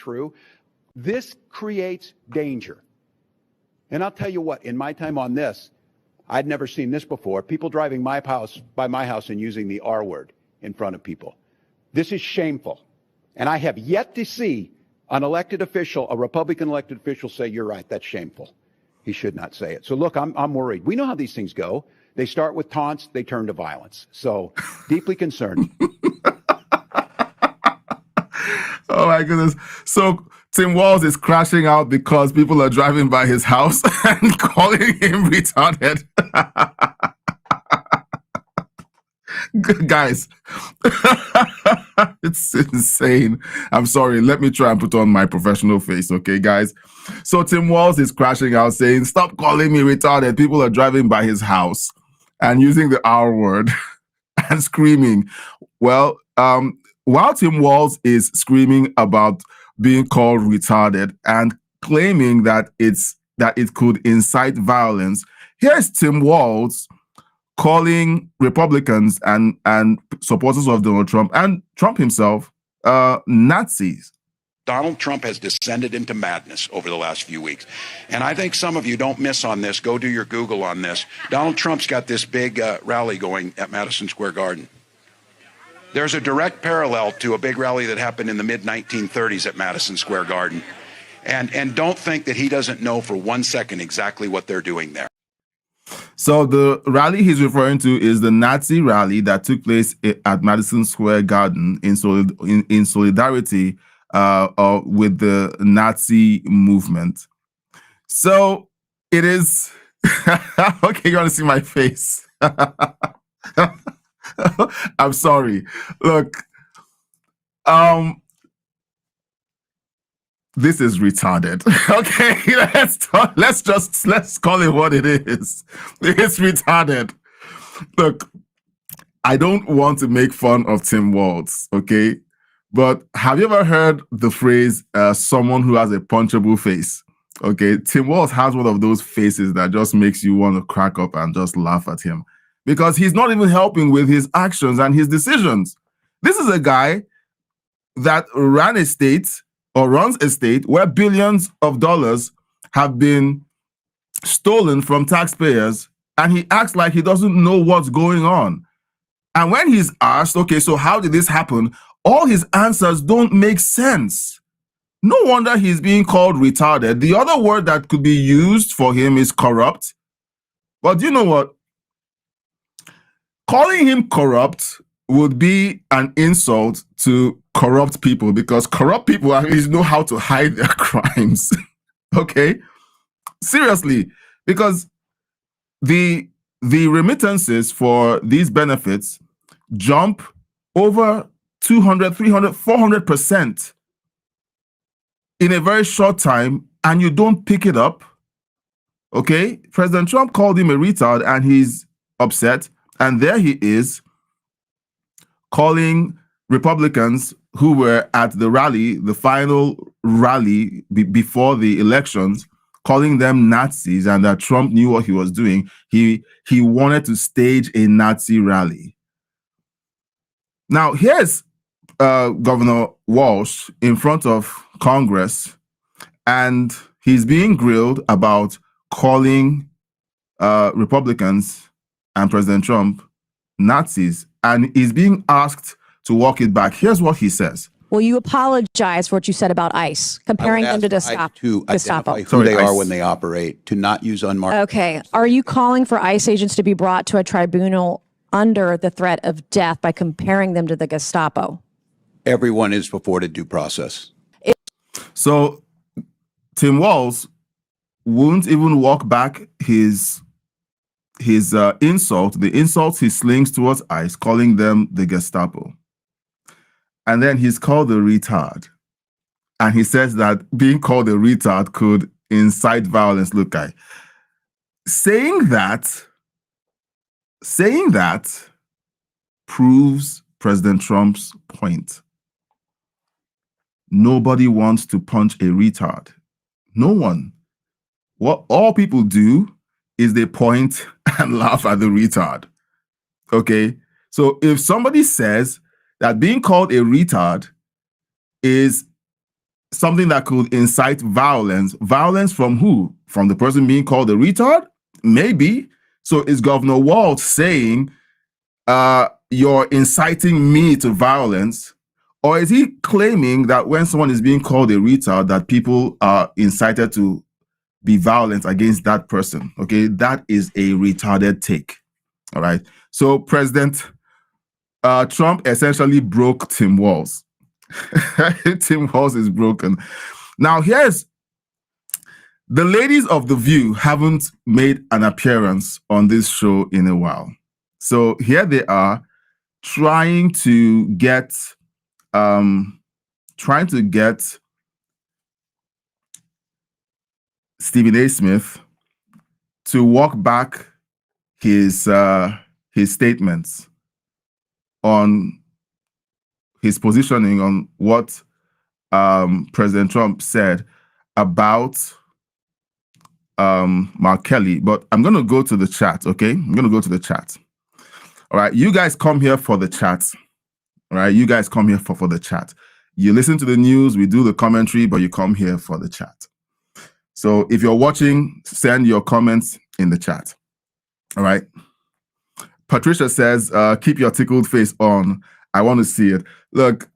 true. This creates danger. And I'll tell you what, in my time on this, I'd never seen this before. People driving by my house and using the R word in front of people. This is shameful. And I have yet to see an elected official, a Republican elected official, say, you're right, that's shameful. He should not say it. So look, I'm worried. We know how these things go. They start with taunts, they turn to violence. So deeply concerned. Oh my goodness. So Tim Walz is crashing out because people are driving by his house and calling him retarded. Guys, it's insane. I'm sorry. Let me try and put on my professional face, okay, guys? So Tim Walz is crashing out saying, stop calling me retarded. People are driving by his house and using the R word and screaming. Well, while Tim Walz is screaming about being called retarded and claiming that it could incite violence, here's Tim Walz calling Republicans and supporters of Donald Trump and Trump himself Nazis. Donald Trump has descended into madness over the last few weeks. And I think some of you don't miss on this. Go do your Google on this. Donald Trump's got this big rally going at Madison Square Garden. There's a direct parallel to a big rally that happened in the mid-1930s at Madison Square Garden. And don't think that he doesn't know for 1 second exactly what they're doing there. So the rally he's referring to is the Nazi rally that took place at Madison Square Garden in solidarity with the Nazi movement. So it is... Okay, you want to see my face? I'm sorry. Look, this is retarded. Okay, let's call it what it is. It's retarded. Look, I don't want to make fun of Tim Walz, okay? But have you ever heard the phrase, someone who has a punchable face? Okay, Tim Walz has one of those faces that just makes you want to crack up and just laugh at him, because he's not even helping with his actions and his decisions. This is a guy that ran a state or runs a state where billions of dollars have been stolen from taxpayers, and he acts like he doesn't know what's going on. And when he's asked, okay, so how did this happen? All his answers don't make sense. No wonder he's being called retarded. The other word that could be used for him is corrupt. But you know what? Calling him corrupt would be an insult to corrupt people, because corrupt people at least know how to hide their crimes. Okay? Seriously, because the remittances for these benefits jump over 200, 300, 400% in a very short time, and you don't pick it up. Okay? President Trump called him a retard and he's upset. And there he is calling Republicans who were at the rally, the final rally before the elections, calling them Nazis, and that Trump knew what he was doing. He wanted to stage a Nazi rally. Now, here's Governor Walz in front of Congress, and he's being grilled about calling Republicans and President Trump Nazis, and he's being asked to walk it back. Here's what he says. Will you apologize for what you said about ICE, comparing them to Gestapo? To identify who they are when they operate, to not use unmarked. Okay. Are you calling for ICE agents to be brought to a tribunal under the threat of death by comparing them to the Gestapo? Everyone is afforded due process. So Tim Walz won't even walk back his insult, the insults he slings towards ICE, calling them the Gestapo. And then he's called a retard. And he says that being called a retard could incite violence. Look, guy, saying that proves President Trump's point. Nobody wants to punch a retard. No one. What all people do is they point and laugh at the retard. Okay? So if somebody says that being called a retard is something that could incite violence. Violence from who? From the person being called a retard? Maybe. So is Governor Walz saying, you're inciting me to violence? Or is he claiming that when someone is being called a retard, that people are incited to be violent against that person? Okay, that is a retarded take. All right. So President Trump essentially broke Tim Walz. Tim Walz is broken. Now, here's the ladies of The View haven't made an appearance on this show in a while. So here they are trying to get Stephen A. Smith to walk back his statements on his positioning on what President Trump said about Mark Kelly. But I'm going to go to the chat, okay? I'm going to go to the chat. All right, you guys come here for the chat. All right, you guys come here for the chat. You listen to the news, we do the commentary, but you come here for the chat. So if you're watching, send your comments in the chat. All right. Patricia says, keep your tickled face on. I want to see it. Look,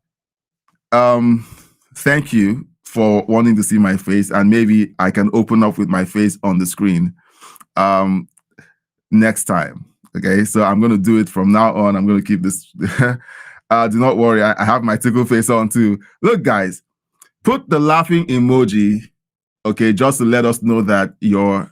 thank you for wanting to see my face, and maybe I can open up with my face on the screen next time. Okay, so I'm going to do it from now on. I'm going to keep this. Do not worry. I have my tickle face on too. Look, guys, put the laughing emoji, okay, just to let us know that you're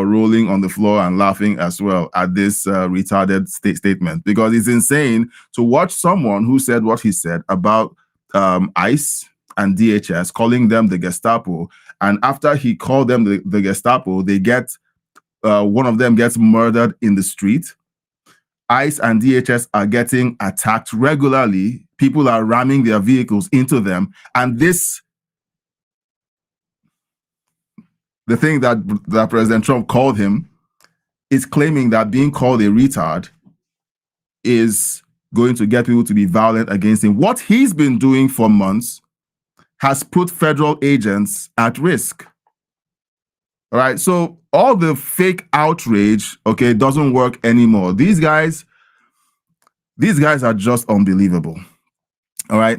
rolling on the floor and laughing as well at this retarded statement, because it's insane to watch someone who said what he said about ICE and DHS, calling them the Gestapo, and after he called them the Gestapo, they get one of them gets murdered in the street. ICE and DHS are getting attacked regularly. People are ramming their vehicles into them. And the thing that President Trump called him is claiming that being called a retard is going to get people to be violent against him. What he's been doing for months has put federal agents at risk. All right, so all the fake outrage, okay, doesn't work anymore. These guys are just unbelievable. All right.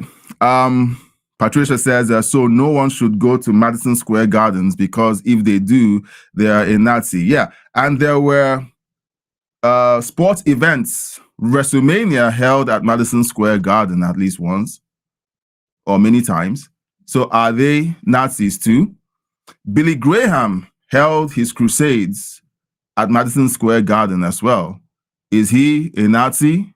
Patricia says, so no one should go to Madison Square Gardens because if they do, they are a Nazi. Yeah, and there were sports events, WrestleMania held at Madison Square Garden at least once or many times. So are they Nazis too? Billy Graham held his crusades at Madison Square Garden as well. Is he a Nazi?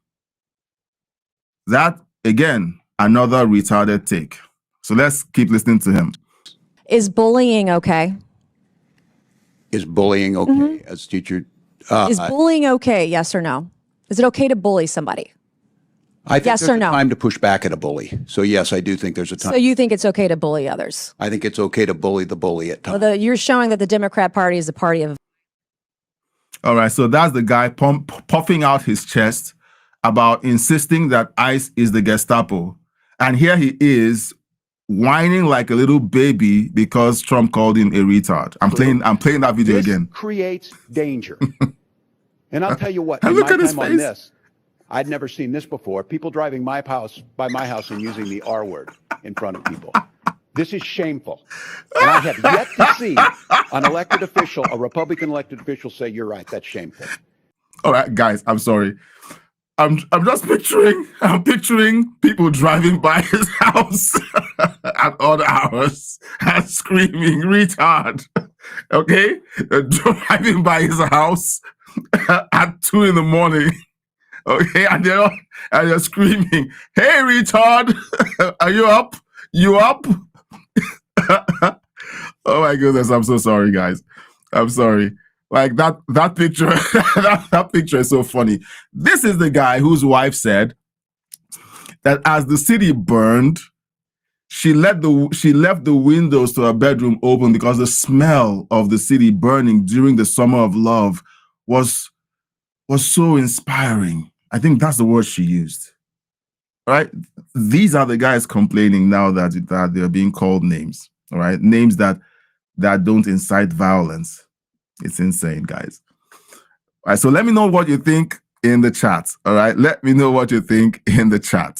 That, again, another retarded take. So let's keep listening to him. Is bullying okay? Is bullying okay as teacher? Is bullying okay? Yes or no? Is it okay to bully somebody? I think yes there's or a no? time to push back at a bully. So yes, I do think there's a time. So you think it's okay to bully others? I think it's okay to bully the bully at times. Well, you're showing that the Democrat Party is a party of. All right, so that's the guy puffing out his chest about insisting that ICE is the Gestapo. And here he is whining like a little baby because Trump called him a retard. I'm playing that video this again. Creates danger. And I'll tell you what, And in look my at his time on face. this, I'd never seen this before. People driving by my house and using the R word in front of people. This is shameful. And I have yet to see an elected official, a Republican elected official, say, you're right, that's shameful. All right, guys, I'm sorry. I'm just picturing people driving by his house at odd hours and screaming retard. Okay? Driving by his house at 2 a.m. Okay, and they're screaming, "Hey, retard! Are you up? You up?" Oh my goodness! I'm so sorry, guys. I'm sorry. Like that picture, that picture is so funny. This is the guy whose wife said that as the city burned, she left the windows to her bedroom open because the smell of the city burning during the summer of love was so inspiring. I think that's the word she used. All right. These are the guys complaining now that they're being called names. All right. Names that don't incite violence. It's insane, guys. All right. So let me know what you think in the chat. All right. Let me know what you think in the chat.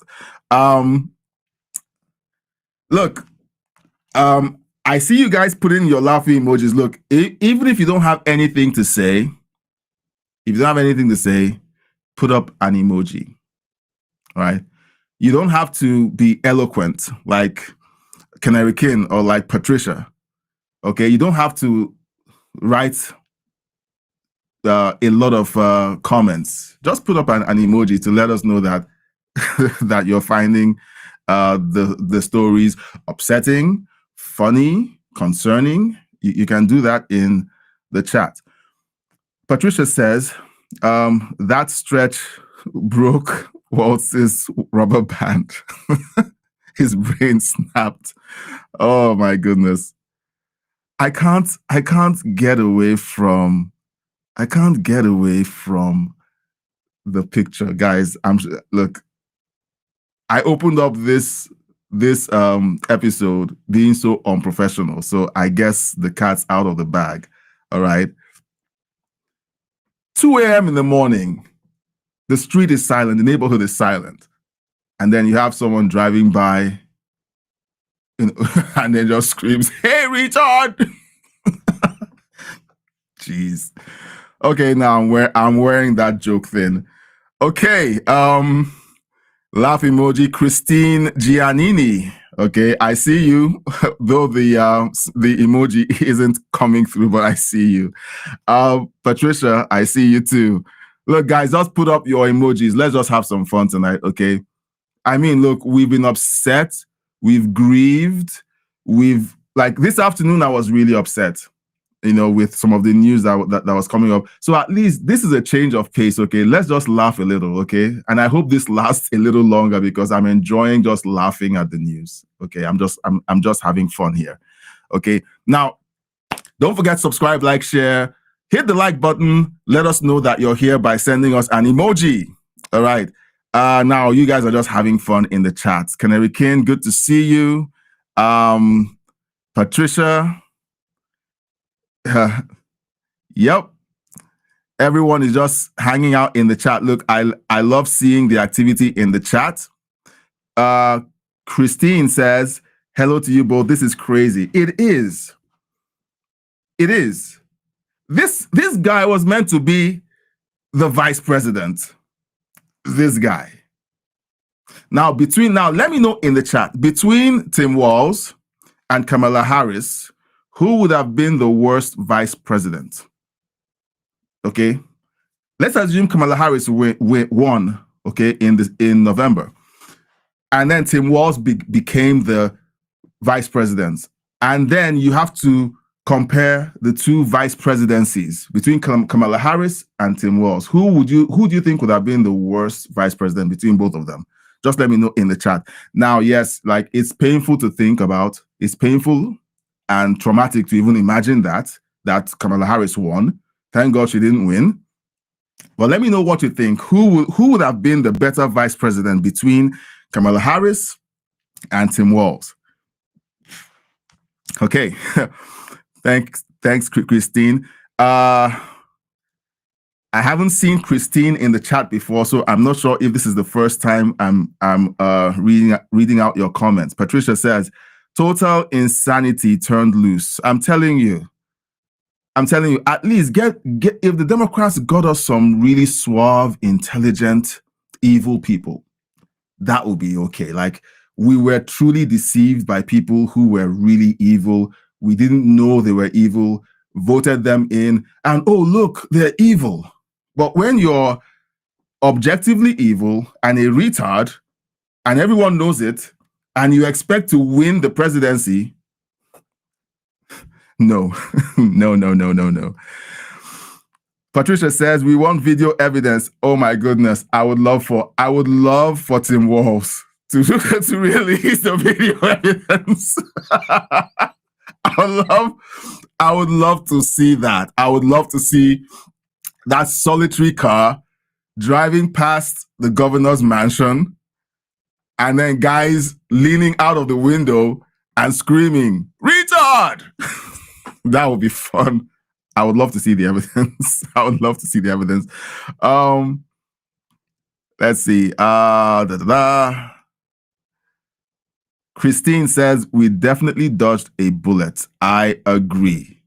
Look, I see you guys put in your laughing emojis. Look, even if you don't have anything to say, put up an emoji. All right. You don't have to be eloquent like Canary King or like Patricia. Okay. You don't have to write a lot of comments. Just put up an emoji to let us know that that you're finding the stories upsetting, funny, concerning. You can do that in the chat. Patricia says that stretch broke Walz's rubber band. His brain snapped. Oh my goodness. I can't get away from the picture, guys. Look, I opened up this episode being so unprofessional, so I guess the cat's out of the bag. All right. 2 a.m. in the morning, the street is silent, the neighborhood is silent, and then you have someone driving by, and then just screams, "Hey, Richard!" Jeez. Okay, now I'm wearing that joke thing. Okay, laugh emoji, Christine Giannini. Okay, I see you, though the emoji isn't coming through, but I see you. Patricia, I see you too. Look, guys, just put up your emojis. Let's just have some fun tonight, okay? I mean, look, we've been upset, we've grieved, like this afternoon, I was really upset, with some of the news that was coming up. So at least this is a change of pace, okay? Let's just laugh a little, okay? And I hope this lasts a little longer because I'm enjoying just laughing at the news, okay? I'm just having fun here, okay? Now, don't forget, subscribe, like, share, hit the like button. Let us know that you're here by sending us an emoji, all right? Now, you guys are just having fun in the chat. Canary King, good to see you. Patricia, yep. Everyone is just hanging out in the chat. Look, I love seeing the activity in the chat. Christine says, hello to you both. This is crazy. It is. It is. This guy was meant to be the vice president. This guy. Now, let me know in the chat, between Tim Walz and Kamala Harris, who would have been the worst vice president? Okay, let's assume Kamala Harris won. Okay, in November, and then Tim Walz became the vice president, and then you have to compare the two vice presidencies between Kamala Harris and Tim Walz. Who do you think would have been the worst vice president between both of them? Just let me know in the chat. Now, yes, like it's painful to think about. It's painful and traumatic to even imagine that Kamala Harris won. Thank God she didn't win. But let me know what you think. Who would have been the better vice president between Kamala Harris and Tim Walz? Okay. Thanks, Christine. I haven't seen Christine in the chat before, so I'm not sure if this is the first time I'm reading out your comments. Patricia says, total insanity turned loose. I'm telling you, at least get if the Democrats got us some really suave, intelligent, evil people, that would be okay. Like, we were truly deceived by people who were really evil. We didn't know they were evil, voted them in, and oh, look, they're evil. But when you're objectively evil and a retard, and everyone knows it, and you expect to win the presidency, no, no. Patricia says, we want video evidence. Oh my goodness, I would love for Tim Walz to release the video evidence. I would love to see that. I would love to see that solitary car driving past the governor's mansion and then guys leaning out of the window and screaming, "Retard!" That would be fun. I would love to see the evidence. I would love to see the evidence. Let's see. Christine says, we definitely dodged a bullet. I agree.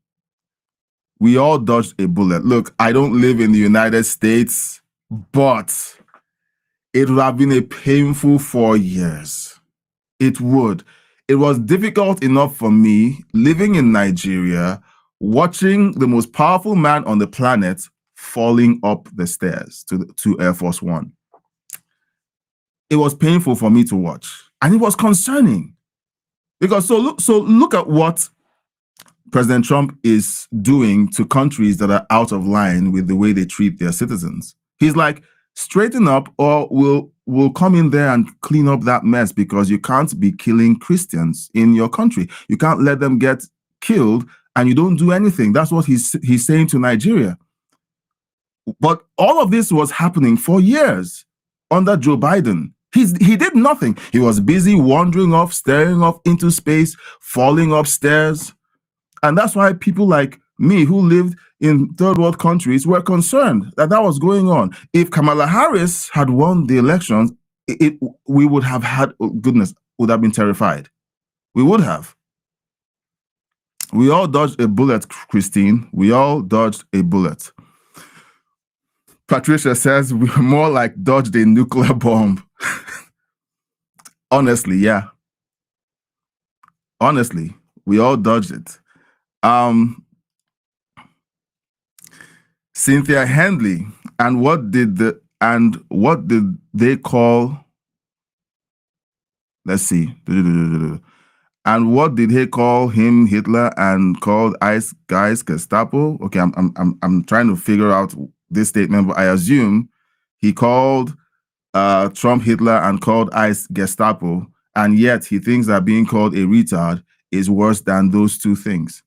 We all dodged a bullet. Look, I don't live in the United States, but it would have been a painful 4 years. It would. It was difficult enough for me living in Nigeria, watching the most powerful man on the planet falling up the stairs to Air Force One. It was painful for me to watch, and it was concerning because so look at what President Trump is doing to countries that are out of line with the way they treat their citizens. He's like, straighten up, or we'll come in there and clean up that mess, because you can't be killing Christians in your country. You can't let them get killed and you don't do anything. That's what he's saying to Nigeria. But all of this was happening for years under Joe Biden. He did nothing. He was busy wandering off, staring off into space, falling upstairs. And that's why people like me who lived in third world countries were concerned that was going on. If Kamala Harris had won the elections, we would have had, would have been terrified. We would have. We all dodged a bullet, Christine. We all dodged a bullet. Patricia says we're more like dodged a nuclear bomb. Honestly, yeah. Honestly, we all dodged it. Cynthia Handley, and what did they call? Let's see. And what did he call him, Hitler, and called ICE guys Gestapo? Okay, I'm trying to figure out this statement, but I assume he called Trump Hitler and called ICE Gestapo, and yet he thinks that being called a retard is worse than those two things.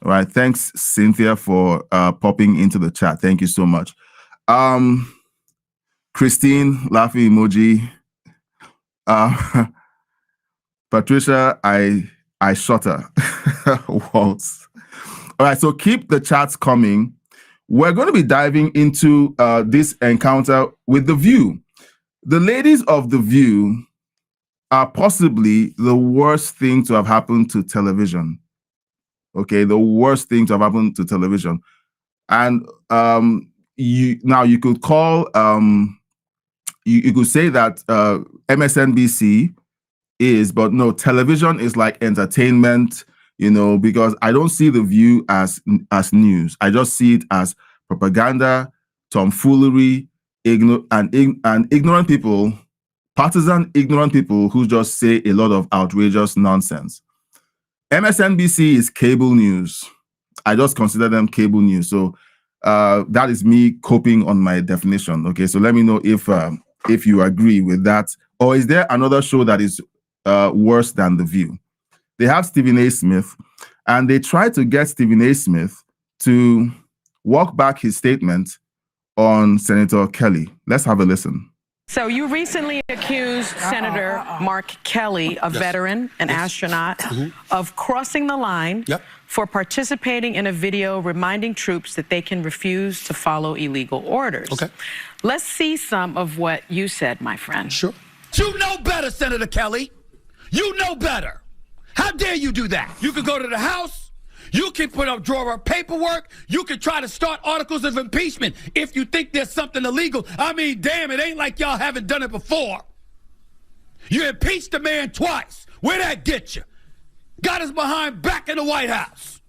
All right, thanks, Cynthia, for popping into the chat. Thank you so much. Christine, laughing emoji. Patricia, I shot her. Waltz. All right, so keep the chats coming. We're going to be diving into this encounter with The View. The ladies of The View are possibly the worst thing to have happened to television. Okay, the worst thing to have happened to television. And you could call, you could say that MSNBC is, but no, television is like entertainment, because I don't see The View as news. I just see it as propaganda, tomfoolery, ignorant people, partisan ignorant people who just say a lot of outrageous nonsense. MSNBC is cable news. I just consider them cable news. So that is me coping on my definition. Okay, so let me know if you agree with that, or is there another show that is worse than The View? They have Stephen A. Smith, and they tried to get Stephen A. Smith to walk back his statement on Senator Kelly. Let's have a listen. So you recently accused Senator Mark Kelly, a veteran, an astronaut, of crossing the line for participating in a video reminding troops that they can refuse to follow illegal orders. Okay. Let's see some of what you said, my friend. Sure. You know better, Senator Kelly. You know better. How dare you do that? You could go to the House. You can draw up paperwork. You can try to start articles of impeachment if you think there's something illegal. I mean, damn, it ain't like y'all haven't done it before. You impeached the man twice. Where'd that get you? Got his behind back in the White House.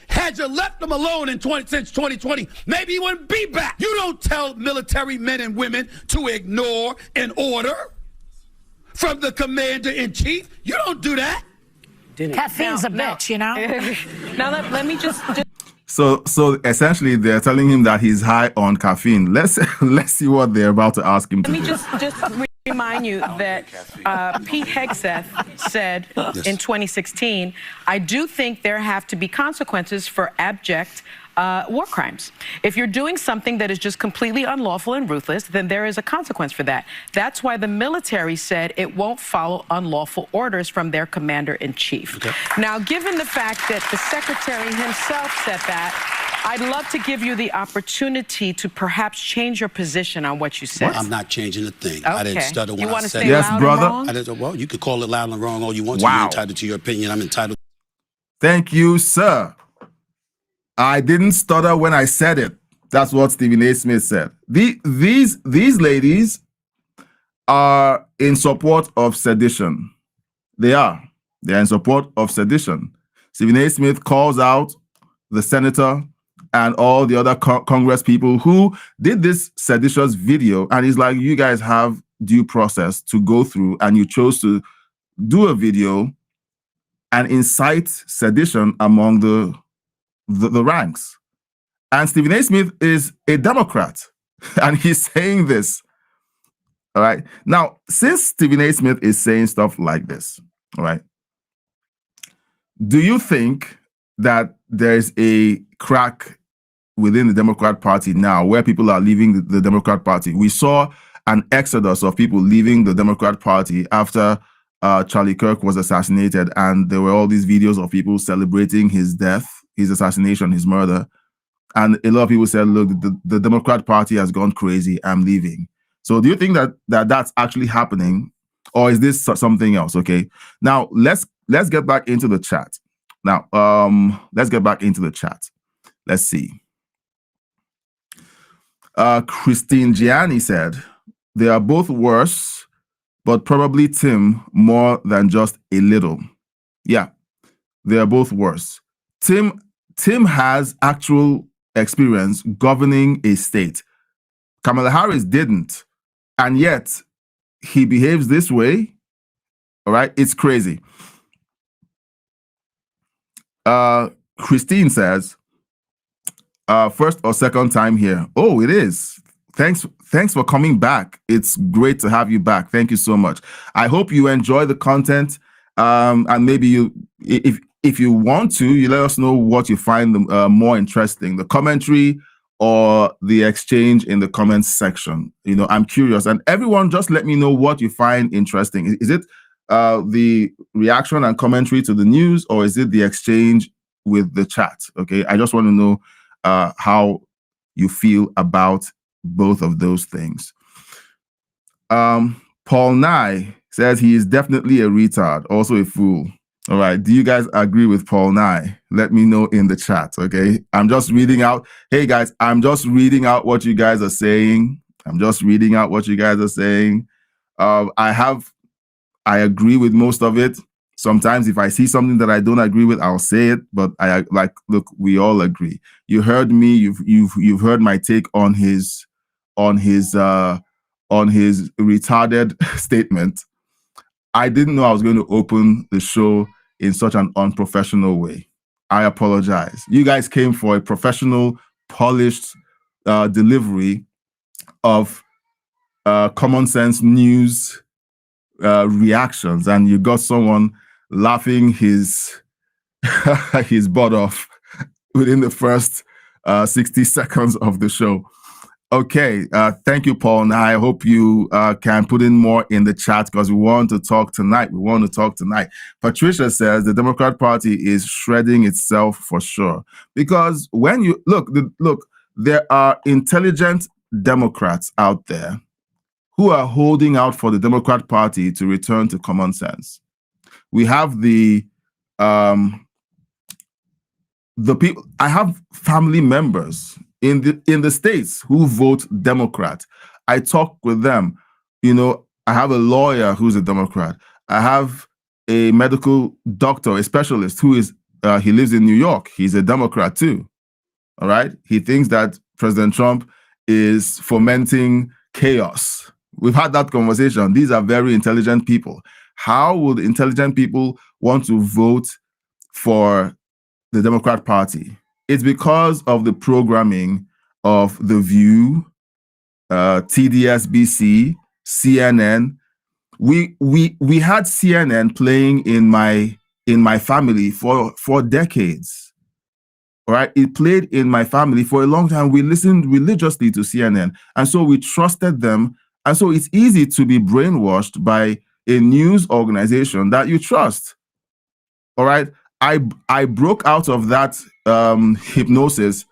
Had you left him alone since 2020, maybe he wouldn't be back. You don't tell military men and women to ignore an order from the commander-in-chief. You don't do that. Caffeine's a bitch, you know? Now let me just So essentially they're telling him that he's high on caffeine. Let's see what they're about to ask him to let me do. just remind you that Pete Hegseth said in 2016, I do think there have to be consequences for abject war crimes. If you're doing something that is just completely unlawful and ruthless, then there is a consequence for that. That's why the military said it won't follow unlawful orders from their commander-in-chief. Okay. Now, given the fact that the secretary himself said that, I'd love to give you the opportunity to perhaps change your position on what you said. I'm not changing a thing. Okay. I didn't stutter when I said it. Yes, loud brother. and wrong? well, you could call it loud and wrong all you want to. Wow. You're entitled to your opinion. I'm entitled. Thank you, sir. I didn't stutter when I said it. That's what Stephen A. Smith said. These ladies are in support of sedition. They are. They're in support of sedition. Stephen A. Smith calls out the senator and all the other Congress people who did this seditious video. And he's like, you guys have due process to go through, and you chose to do a video and incite sedition among the ranks. And Stephen A. Smith is a Democrat, and he's saying this. All right. Now, since Stephen A. Smith is saying stuff like this, all right, do you think that there's a crack within the Democrat Party now where people are leaving the Democrat Party? We saw an exodus of people leaving the Democrat Party after Charlie Kirk was assassinated, and there were all these videos of people celebrating his death, his assassination, his murder. And a lot of people said, look, the Democrat Party has gone crazy, I'm leaving. So do you think that that's actually happening, or is this something else? Okay. Now let's get back into the chat. Now, let's get back into the chat. Let's see. Christine Gianni said, they are both worse, but probably Tim more than just a little. Yeah, they are both worse. Tim has actual experience governing a state. Kamala Harris didn't. And yet he behaves this way. All right. It's crazy. Christine says, first or second time here. Oh, it is. Thanks for coming back. It's great to have you back. Thank you so much. I hope you enjoy the content. And maybe if you want to, you let us know what you find more interesting, the commentary or the exchange in the comments section. You know, I'm curious. And everyone, just let me know what you find interesting. Is it the reaction and commentary to the news, or is it the exchange with the chat? Okay, I just want to know how you feel about both of those things. Paul Nye says he is definitely a retard, also a fool. All right, do you guys agree with Paul Nye? Let me know in the chat, okay? I'm just reading out. Hey guys, I'm just reading out what you guys are saying. I agree with most of it. Sometimes if I see something that I don't agree with, I'll say it, but look, we all agree. You heard me, you've heard my take on his retarded statement. I didn't know I was going to open the show in such an unprofessional way. I apologize. You guys came for a professional, polished delivery of common sense news reactions, and you got someone laughing his butt off within the first 60 seconds of the show. Okay, thank you, Paul. Now I hope you can put in more in the chat because we want to talk tonight. Patricia says the Democrat Party is shredding itself for sure. Because when you look, there are intelligent Democrats out there who are holding out for the Democrat Party to return to common sense. We have the people. I have family members in the States who vote Democrat. I talk with them. You know, I have a lawyer who's a Democrat. I have a medical doctor, a specialist who is, he lives in New York. He's a Democrat too. All right. He thinks that President Trump is fomenting chaos. We've had that conversation. These are very intelligent people. How would intelligent people want to vote for the Democrat Party? It's because of the programming of The View, TDSBC, CNN. We had CNN playing in my family for decades. All right, it played in my family for a long time. We listened religiously to CNN, and so we trusted them. And so it's easy to be brainwashed by a news organization that you trust. All right, I broke out of that hypnosis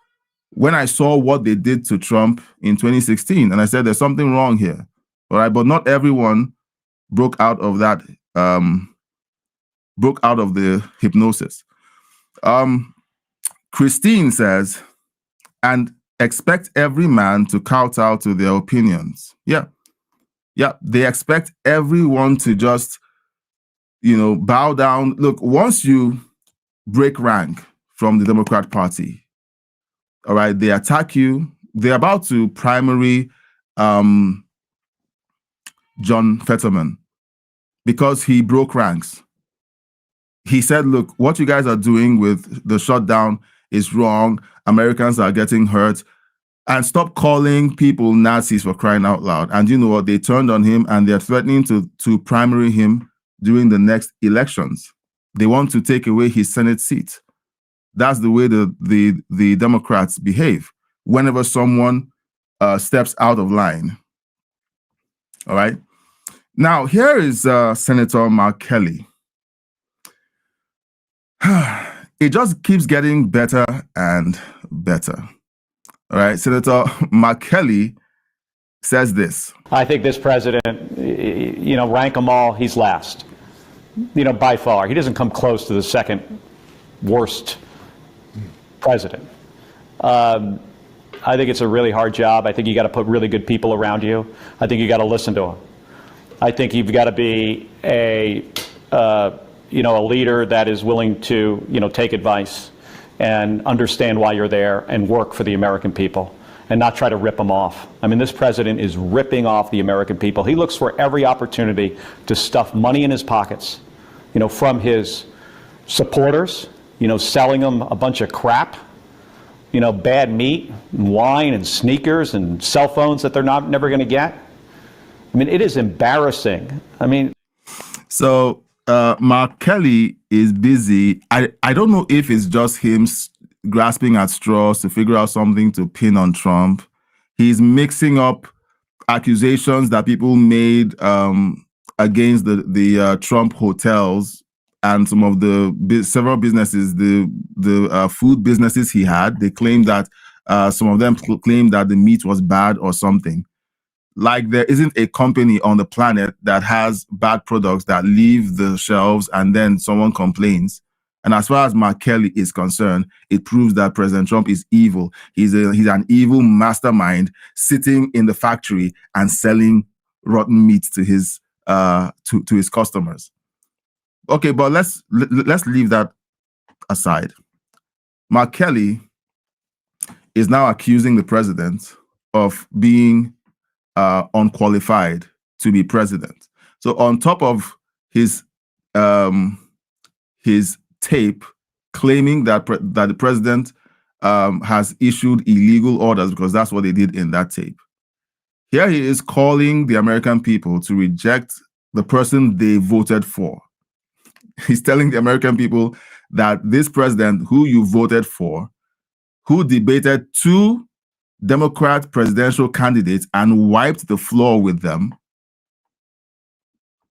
when I saw what they did to Trump in 2016, and I said there's something wrong here. All right, but not everyone broke out of that. Broke out of the hypnosis. Christine says, and expect every man to kowtow to their opinions. Yeah. They expect everyone to just, bow down. Look, once you break rank from the Democrat Party, all right, they attack you. They're about to primary John Fetterman because he broke ranks. He said, look, what you guys are doing with the shutdown is wrong. Americans are getting hurt. And stop calling people Nazis, for crying out loud. And you know what? They turned on him and they're threatening to primary him during the next elections. They want to take away his Senate seat. That's the way the Democrats behave whenever someone steps out of line. All right. Now, here is Senator Mark Kelly. It just keeps getting better and better. All right, Senator Mark Kelly says this. I think this president, rank them all, he's last. By far. He doesn't come close to the second worst president. I think it's a really hard job. I think you got to put really good people around you. I think you got to listen to them. I think you've got to be a leader that is willing to, take advice and understand why you're there and work for the American people and not try to rip them off. I mean, this president is ripping off the American people. He looks for every opportunity to stuff money in his pockets, from his supporters, selling them a bunch of crap, bad meat and wine and sneakers and cell phones that they're never going to get. I mean, it is embarrassing. So Mark Kelly is busy. I don't know if it's just him grasping at straws to figure out something to pin on Trump. He's mixing up accusations that people made against the Trump hotels and some of the several businesses, the food businesses he had. They claimed that some of them claimed that the meat was bad or something. Like there isn't a company on the planet that has bad products that leave the shelves and then someone complains. And as far as Mark Kelly is concerned, it proves that President Trump is evil. He's an evil mastermind sitting in the factory and selling rotten meat to his customers. Okay, but let's leave that aside. Mark Kelly is now accusing the president of being unqualified to be president. So on top of his tape claiming that the president has issued illegal orders, because that's what they did in that tape, here he is calling the American people to reject the person they voted for. He's telling the American people that this president who you voted for, who debated two Democrat presidential candidates and wiped the floor with them,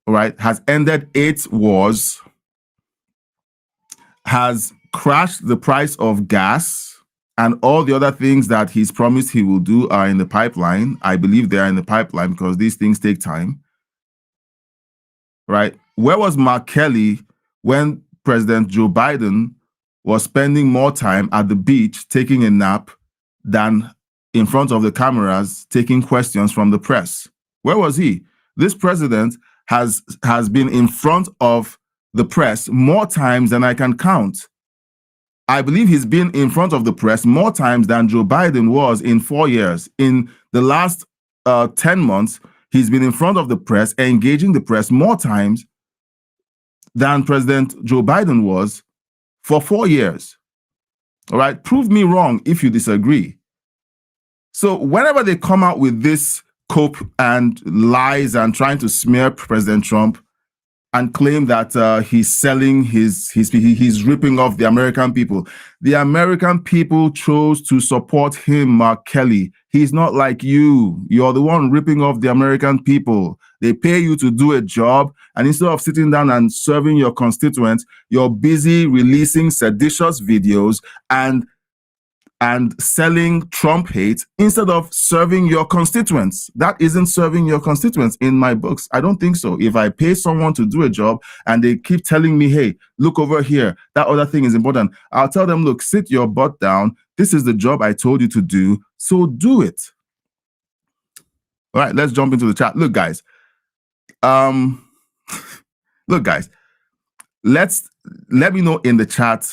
all right, has ended 8 wars, has crashed the price of gas, and all the other things that he's promised he will do are in the pipeline. I believe they are in the pipeline because these things take time, right? Where was Mark Kelly when President Joe Biden was spending more time at the beach taking a nap than in front of the cameras taking questions from the press? Where was he? This president has been in front of the press more times than I can count. I believe he's been in front of the press more times than Joe Biden was in 4 years. In the last 10 months, he's been in front of the press, engaging the press more times than President Joe Biden was for 4 years. All right, prove me wrong if you disagree. So whenever they come out with this cope and lies and trying to smear President Trump and claim that he's selling he's ripping off the American people. The American people chose to support him, Mark Kelly. He's not like you. You're the one ripping off the American people. They pay you to do a job, and instead of sitting down and serving your constituents, you're busy releasing seditious videos and selling Trump hate instead of serving your constituents. That isn't serving your constituents in my books. I don't think so. If I pay someone to do a job and they keep telling me, hey, look over here, that other thing is important, I'll tell them, look, sit your butt down. This is the job I told you to do, so do it. All right, let's jump into the chat. Look, guys. Let me know in the chat.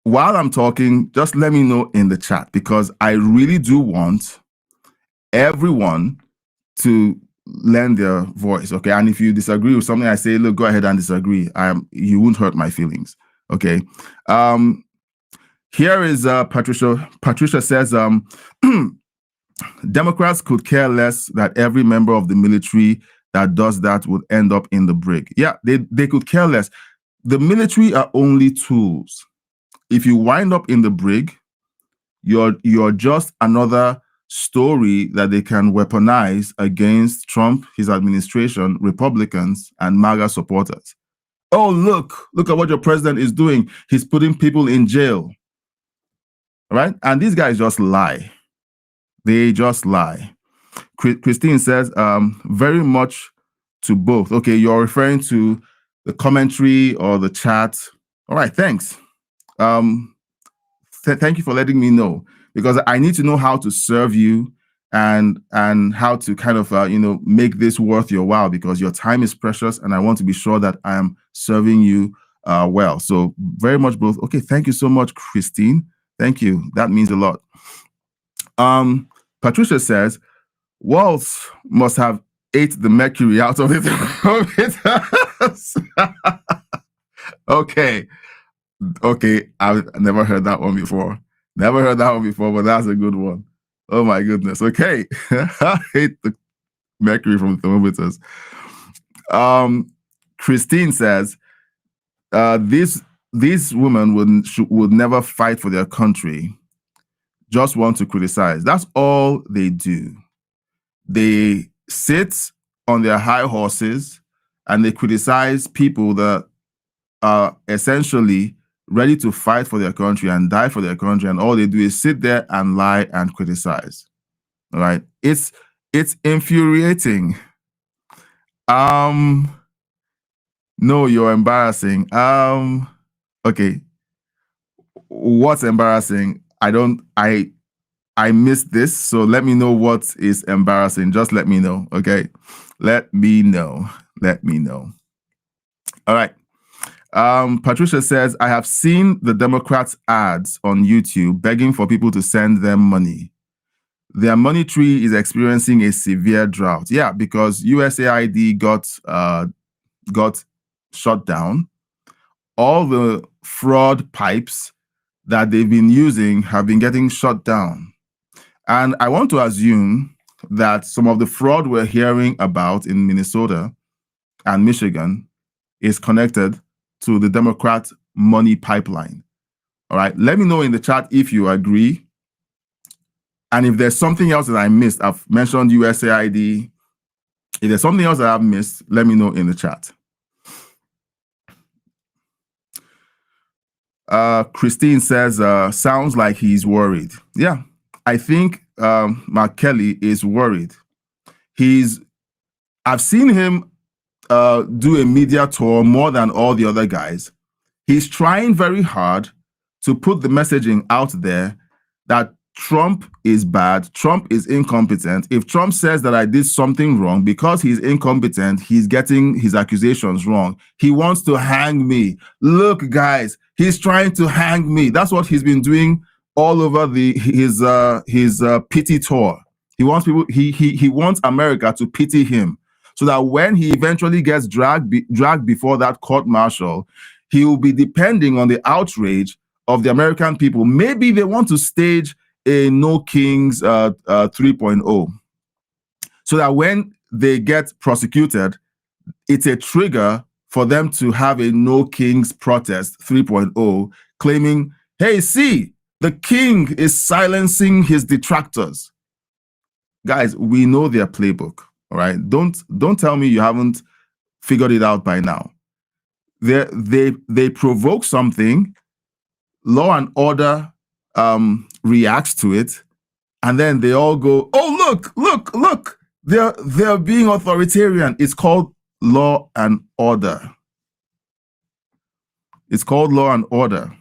While I'm talking, just let me know in the chat, because I really do want everyone to lend their voice, okay? And if you disagree with something I say, look, go ahead and disagree. You won't hurt my feelings, okay? Here is Patricia. Patricia says, Democrats could care less that every member of the military that does that would end up in the brig. Yeah, they could care less. The military are only tools. If you wind up in the brig, you're just another story that they can weaponize against Trump, his administration, Republicans, and MAGA supporters. Oh, look at what your president is doing. He's putting people in jail. Right? And these guys just lie. They just lie. Christine says, very much to both. Okay, you're referring to the commentary or the chat. All right, thanks. Thank you for letting me know, because I need to know how to serve you and how to kind of make this worth your while, because your time is precious and I want to be sure that I am serving you well. So very much both. Okay, thank you so much, Christine. Thank you. That means a lot. Patricia says, Walz must have ate the mercury out of it. Okay, I've never heard that one before. But that's a good one. Oh my goodness. Okay. I hate the mercury from the thermometers. Christine says, these women would never fight for their country, just want to criticize. That's all they do. They sit on their high horses and they criticize people that are essentially ready to fight for their country and die for their country, and all they do is sit there and lie and criticize. All right, it's infuriating. No, you're embarrassing. Okay, what's embarrassing? I missed this, so let me know what is embarrassing. Just let me know, okay? Let me know. All right. Patricia says, I have seen the Democrats' ads on YouTube begging for people to send them money. Their money tree is experiencing a severe drought. Yeah, because USAID got shut down. All the fraud pipes that they've been using have been getting shut down. And I want to assume that some of the fraud we're hearing about in Minnesota and Michigan is connected to the Democrat money pipeline. All right, let me know in the chat if you agree. And if there's something else that I missed, I've mentioned USAID. If there's something else that I've missed, let me know in the chat. Christine says, sounds like he's worried. Yeah, I think Mark Kelly is worried. I've seen him do a media tour more than all the other guys. He's trying very hard to put the messaging out there that Trump is bad, Trump is incompetent. If Trump says that I did something wrong, because he's incompetent, he's getting his accusations wrong. He wants to hang me. Look, guys, he's trying to hang me. That's what he's been doing all over his pity tour. He wants people. He wants America to pity him, so that when he eventually gets dragged before that court martial, he will be depending on the outrage of the American people. Maybe they want to stage a No Kings 3.0. so that when they get prosecuted, it's a trigger for them to have a No Kings protest 3.0, claiming, hey, see, the king is silencing his detractors. Guys, we know their playbook, all right? Don't tell me you haven't figured it out by now. They provoke something, law and order reacts to it, and then they all go, oh, look, they're being authoritarian. It's called law and order. It's called law and order.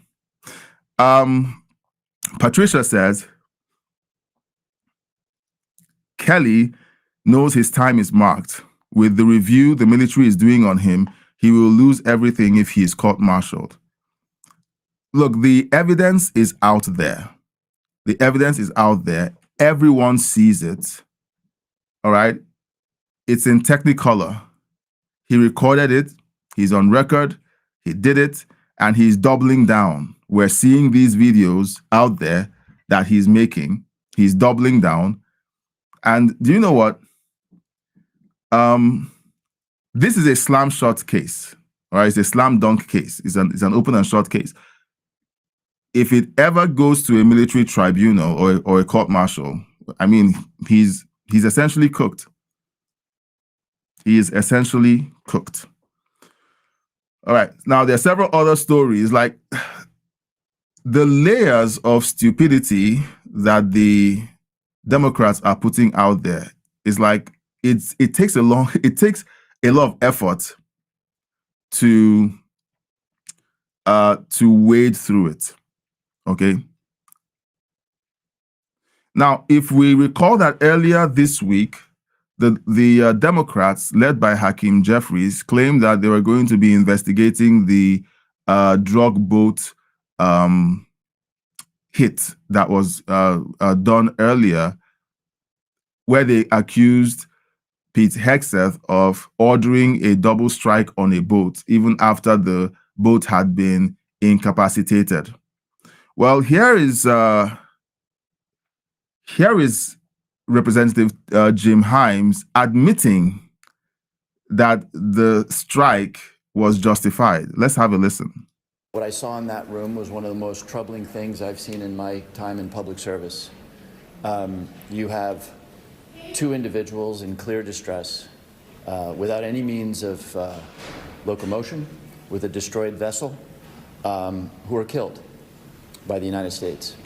Patricia says, Kelly knows his time is marked. With the review the military is doing on him, he will lose everything if he is court-martialed. Look, the evidence is out there. The evidence is out there. Everyone sees it. All right? It's in Technicolor. He recorded it. He's on record. He did it. And he's doubling down. We're seeing these videos out there that he's making. He's doubling down. And do you know what? This is a slam shot case. All right, it's a slam dunk case. It's an open and short case. If it ever goes to a military tribunal or a court martial, I mean, he's essentially cooked. He is essentially cooked. All right. Now, there are several other stories, like the layers of stupidity that the Democrats are putting out there is like it takes a lot of effort to wade through it. Okay. Now, if we recall that earlier this week, the Democrats, led by Hakeem Jeffries, claimed that they were going to be investigating the drug boat hit that was done earlier, where they accused Pete Hegseth of ordering a double strike on a boat, even after the boat had been incapacitated. Well, here is Representative Jim Himes admitting that the strike was justified. Let's have a listen. What I saw in that room was one of the most troubling things I've seen in my time in public service. You have two individuals in clear distress, without any means of locomotion, with a destroyed vessel, who are killed by the United States.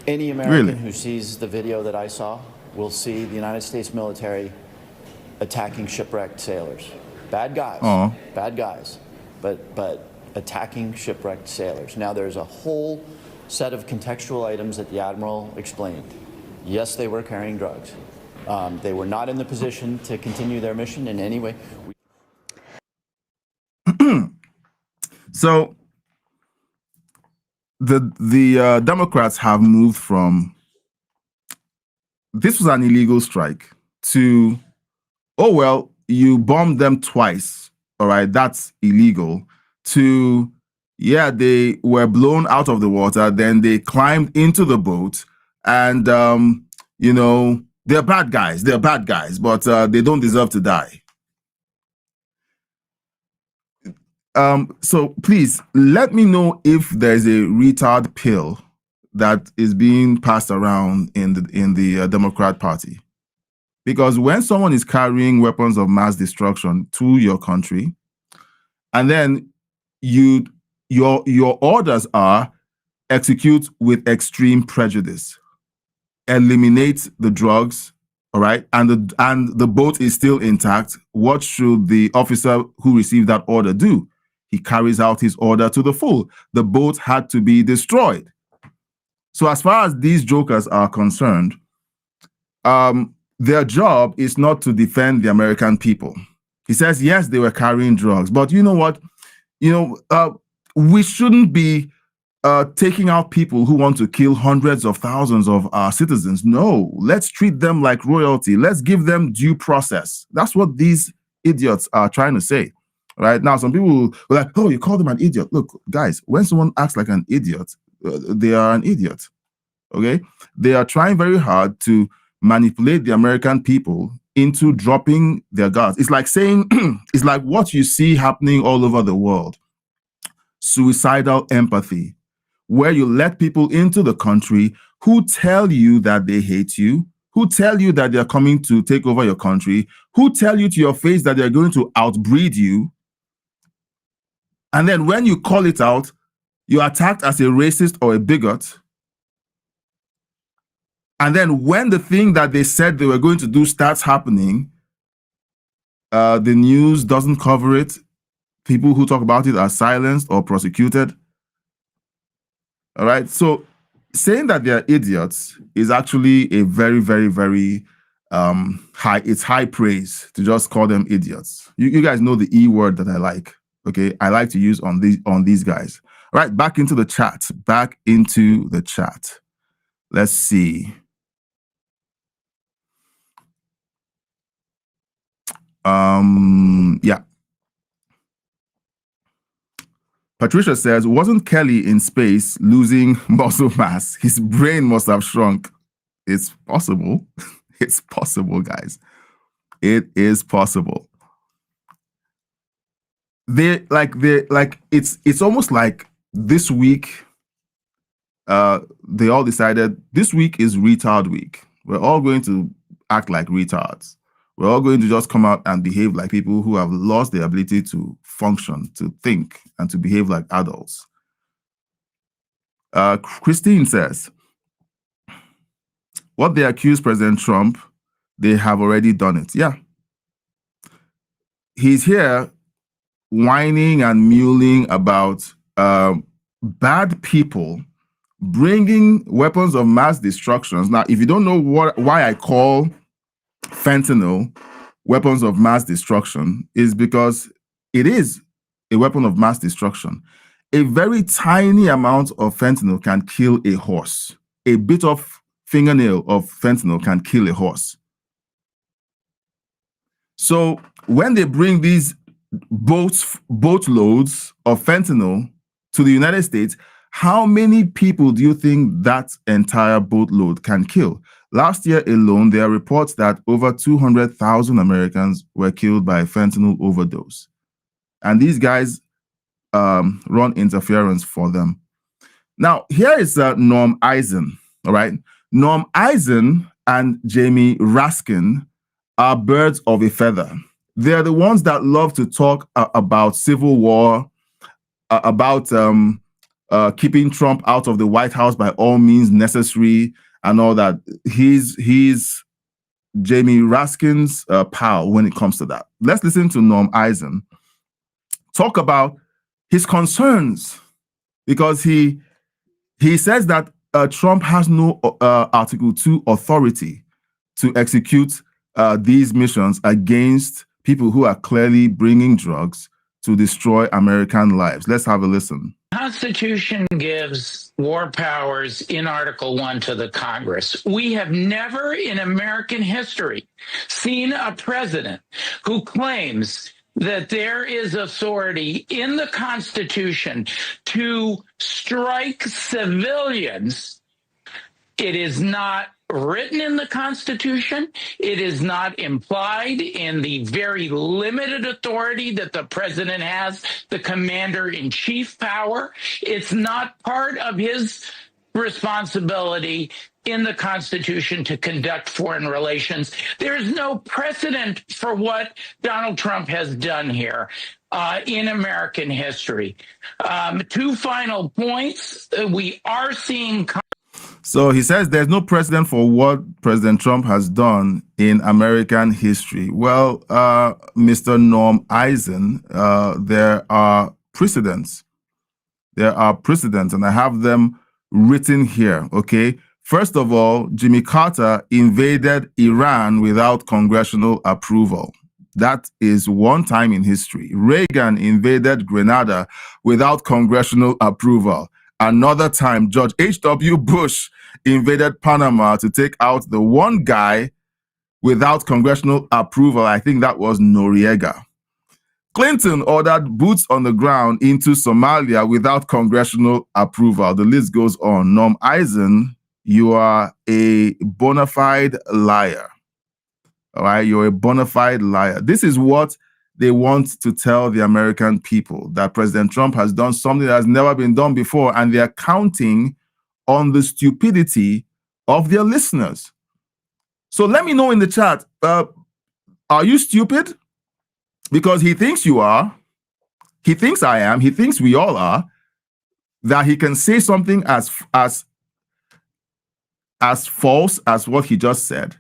Any American who sees the video that I saw will see the United States military attacking shipwrecked sailors. Bad guys, bad guys, but attacking shipwrecked sailors. Now, there's a whole set of contextual items that the Admiral explained. Yes, they were carrying drugs. They were not in the position to continue their mission in any way. So the Democrats have moved from this was an illegal strike to, oh, well, you bombed them twice. All right, that's illegal. To, yeah, they were blown out of the water. Then they climbed into the boat and, you know, they're bad guys. They're bad guys, but they don't deserve to die. So please let me know if there's a retard pill that is being passed around in the Democrat Party, because when someone is carrying weapons of mass destruction to your country, and then your orders are execute with extreme prejudice, eliminate the drugs, all right, and the boat is still intact, what should the officer who received that order do? He carries out his order to the full. The boat had to be destroyed. So as far as these jokers are concerned, their job is not to defend the American people. He says, yes, they were carrying drugs, but you know what? We shouldn't be taking out people who want to kill hundreds of thousands of our citizens. No, let's treat them like royalty. Let's give them due process. That's what these idiots are trying to say. Right now, some people were like, oh, you called them an idiot. Look, guys, when someone acts like an idiot, they are an idiot. Okay? They are trying very hard to manipulate the American people into dropping their guards. It's like saying, it's like what you see happening all over the world. Suicidal empathy, where you let people into the country who tell you that they hate you, who tell you that they're coming to take over your country, who tell you to your face that they're going to outbreed you. And then when you call it out, you're attacked as a racist or a bigot. And then when the thing that they said they were going to do starts happening, the news doesn't cover it. People who talk about it are silenced or prosecuted. All right. So saying that they're idiots is actually a very, very, very high praise to just call them idiots. You guys know the E word that I like. Okay. I like to use on these guys. All right. Back into the chat. Back into the chat. Let's see. Yeah. Patricia says, wasn't Kelly in space losing muscle mass? His brain must have shrunk. It's possible. It's possible, guys. It is possible. It's almost like this week, they all decided this week is retard week. We're all going to act like retards. We're all going to just come out and behave like people who have lost their ability to function, to think, and to behave like adults. Christine says, what they accuse President Trump, they have already done it. Yeah. He's here whining and mewling about bad people bringing weapons of mass destruction. Now, if you don't know why I call fentanyl weapons of mass destruction, is because it is a weapon of mass destruction. A very tiny amount of fentanyl can kill a horse. A bit of fingernail of fentanyl can kill a horse. So when they bring these boatloads of fentanyl to the United States, how many people do you think that entire boatload can kill? Last year alone, there are reports that over 200,000 Americans were killed by fentanyl overdose. And these guys run interference for them. Now, here is Norm Eisen, all right? Norm Eisen and Jamie Raskin are birds of a feather. They're the ones that love to talk about civil war, about keeping Trump out of the White House by all means necessary, and all that. He's Jamie Raskin's pal when it comes to that. Let's listen to Norm Eisen talk about his concerns, because he says that Trump has no Article 2 authority to execute these missions against people who are clearly bringing drugs to destroy American lives. Let's have a listen. The Constitution gives war powers in Article 1 to the Congress. We have never in American history seen a president who claims that there is authority in the Constitution to strike civilians. It is not written in the Constitution. It is not implied in the very limited authority that the president has, the commander-in-chief power. It's not part of his responsibility in the Constitution to conduct foreign relations. There's no precedent for what Donald Trump has done here in American history. Two final points. We are seeing... So he says there's no precedent for what President Trump has done in American history. Well, Mr. Norm Eisen, there are precedents. There are precedents, and I have them written here, okay? First of all, Jimmy Carter invaded Iran without congressional approval. That is one time in history. Reagan invaded Grenada without congressional approval. Another time, George H.W. Bush invaded Panama to take out the one guy without congressional approval. I think that was Noriega. Clinton ordered boots on the ground into Somalia without congressional approval. The list goes on. Norm Eisen, you are a bona fide liar. All right, you're a bona fide liar. This is what they want to tell the American people, that President Trump has done something that has never been done before, and they're counting on the stupidity of their listeners. So let me know in the chat, are you stupid? Because he thinks you are. He thinks I am. He thinks we all are. That he can say something as false as what he just said,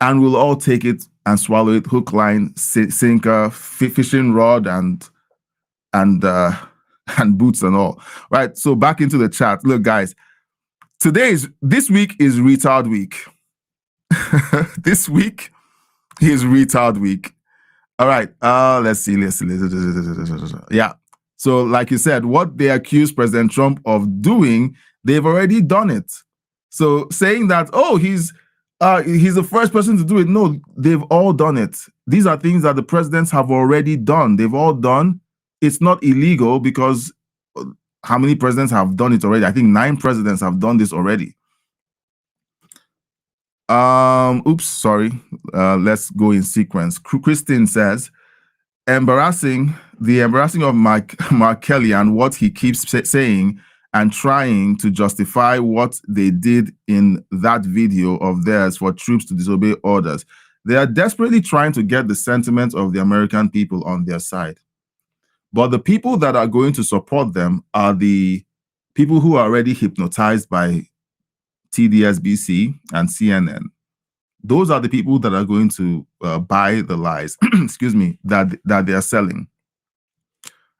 and we'll all take it and swallow it, hook, line, sinker, fishing rod, and boots and all. Right. So back into the chat. Look, guys, this week is retard week. This week is retard week. All right. Let's see. Yeah. So, like you said, what they accuse President Trump of doing, they've already done it. So saying that, oh, he's the first person to do it. No, they've all done it. These are things that the presidents have already done. They've all done. It's not illegal because how many presidents have done it already? I think 9 presidents have done this already. Oops, sorry. Let's go in sequence. Christine says, the embarrassing of Mark Kelly and what he keeps saying and trying to justify what they did in that video of theirs for troops to disobey orders. They are desperately trying to get the sentiment of the American people on their side. But the people that are going to support them are the people who are already hypnotized by TDSBC and CNN. Those are the people that are going to buy the lies, excuse me, that they are selling.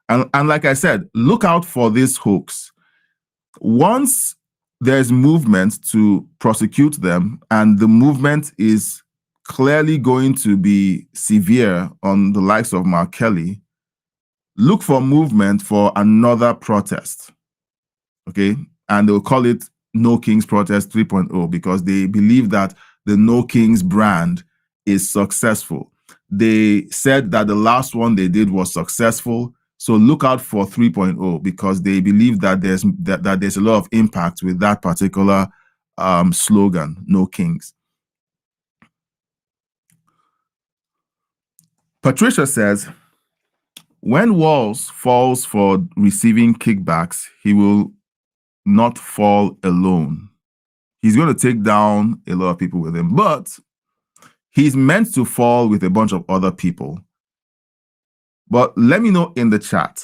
And like I said, look out for this hoax. Once there's movement to prosecute them, and the movement is clearly going to be severe on the likes of Mark Kelly, look for movement for another protest. Okay? And they'll call it No Kings Protest 3.0 because they believe that the No Kings brand is successful. They said that the last one they did was successful. So look out for 3.0 because they believe that there's a lot of impact with that particular slogan, No Kings. Patricia says, when Walz falls for receiving kickbacks, he will not fall alone. He's going to take down a lot of people with him, but he's meant to fall with a bunch of other people. But let me know in the chat.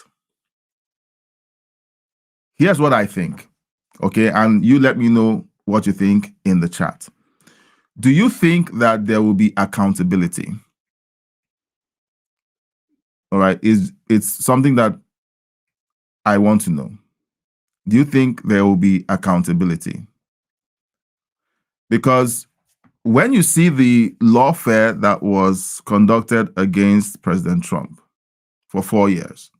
Here's what I think, okay? And you let me know what you think in the chat. Do you think that there will be accountability? All right, it's something that I want to know. Do you think there will be accountability? Because when you see the lawfare that was conducted against President Trump for 4 years,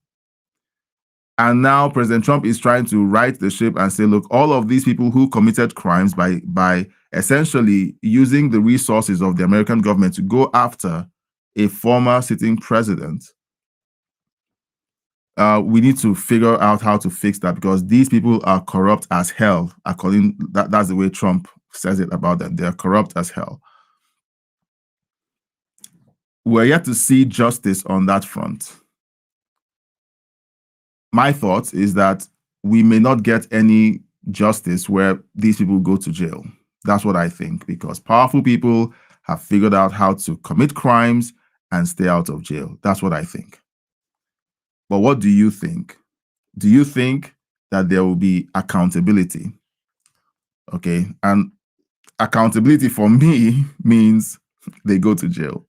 and now President Trump is trying to right the ship and say, look, all of these people who committed crimes by essentially using the resources of the American government to go after a former sitting president, we need to figure out how to fix that because these people are corrupt as hell. That's the way Trump says it about them. They are corrupt as hell. We're yet to see justice on that front. My thought is that we may not get any justice where these people go to jail. That's what I think, because powerful people have figured out how to commit crimes and stay out of jail. That's what I think. But what do you think? Do you think that there will be accountability? Okay, and accountability for me means they go to jail.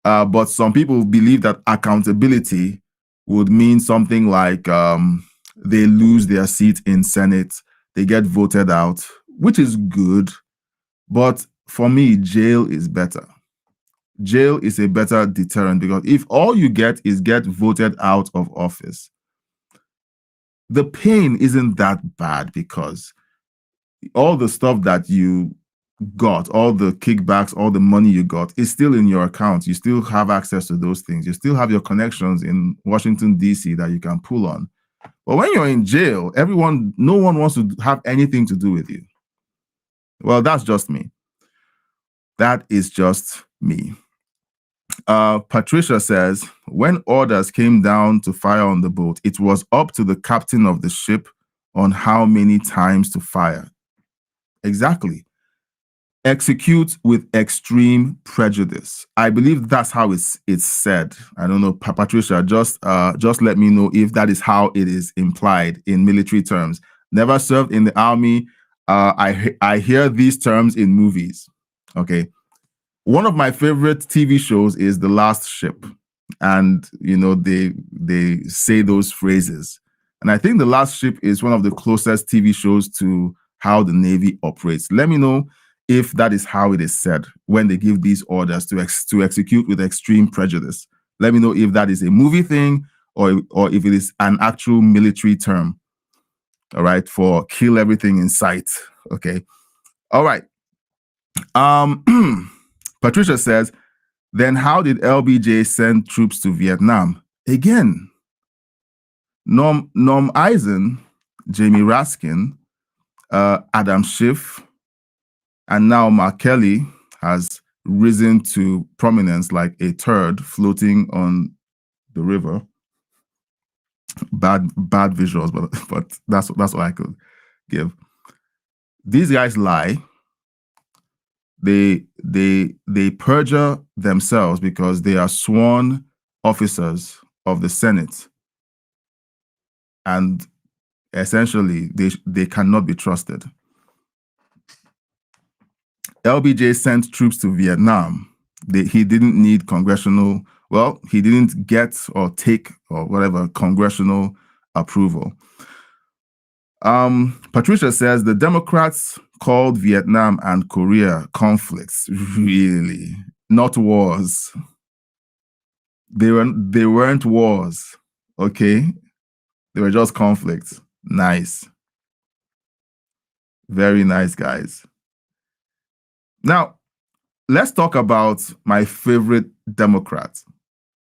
But some people believe that accountability would mean something like they lose their seat in Senate, they get voted out, which is good. But for me, jail is better. Jail is a better deterrent because if all you get is get voted out of office, the pain isn't that bad because all the stuff that you got, all the kickbacks, all the money you got is still in your account. You still have access to those things. You still have your connections in Washington, D.C. that you can pull on. But when you're in jail, no one wants to have anything to do with you. Well, that's just me. That is just me. Patricia says, when orders came down to fire on the boat, it was up to the captain of the ship on how many times to fire. Exactly. Execute with extreme prejudice. I believe that's how it's said. I don't know, Patricia, just let me know if that is how it is implied in military terms. Never served in the army. I hear these terms in movies. Okay. One of my favorite TV shows is The Last Ship. And, you know, they say those phrases. And I think The Last Ship is one of the closest TV shows to how the Navy operates. Let me know if that is how it is said when they give these orders to execute with extreme prejudice. Let me know if that is a movie thing or if it is an actual military term. All right, for kill everything in sight. Okay. All right. Patricia says, then how did LBJ send troops to Vietnam? Again, Norm Eisen, Jamie Raskin, Adam Schiff, and now Mark Kelly has risen to prominence like a turd floating on the river. Bad visuals, but that's what I could give. These guys lie. They perjure themselves because they are sworn officers of the Senate, and essentially they cannot be trusted. LBJ sent troops to Vietnam. He didn't need congressional, well, he didn't get or take or whatever congressional approval. Patricia says the Democrats called Vietnam and Korea conflicts. Really? Not wars. They weren't wars. Okay? They were just conflicts. Nice. Very nice, guys. Now, let's talk about my favorite Democrat,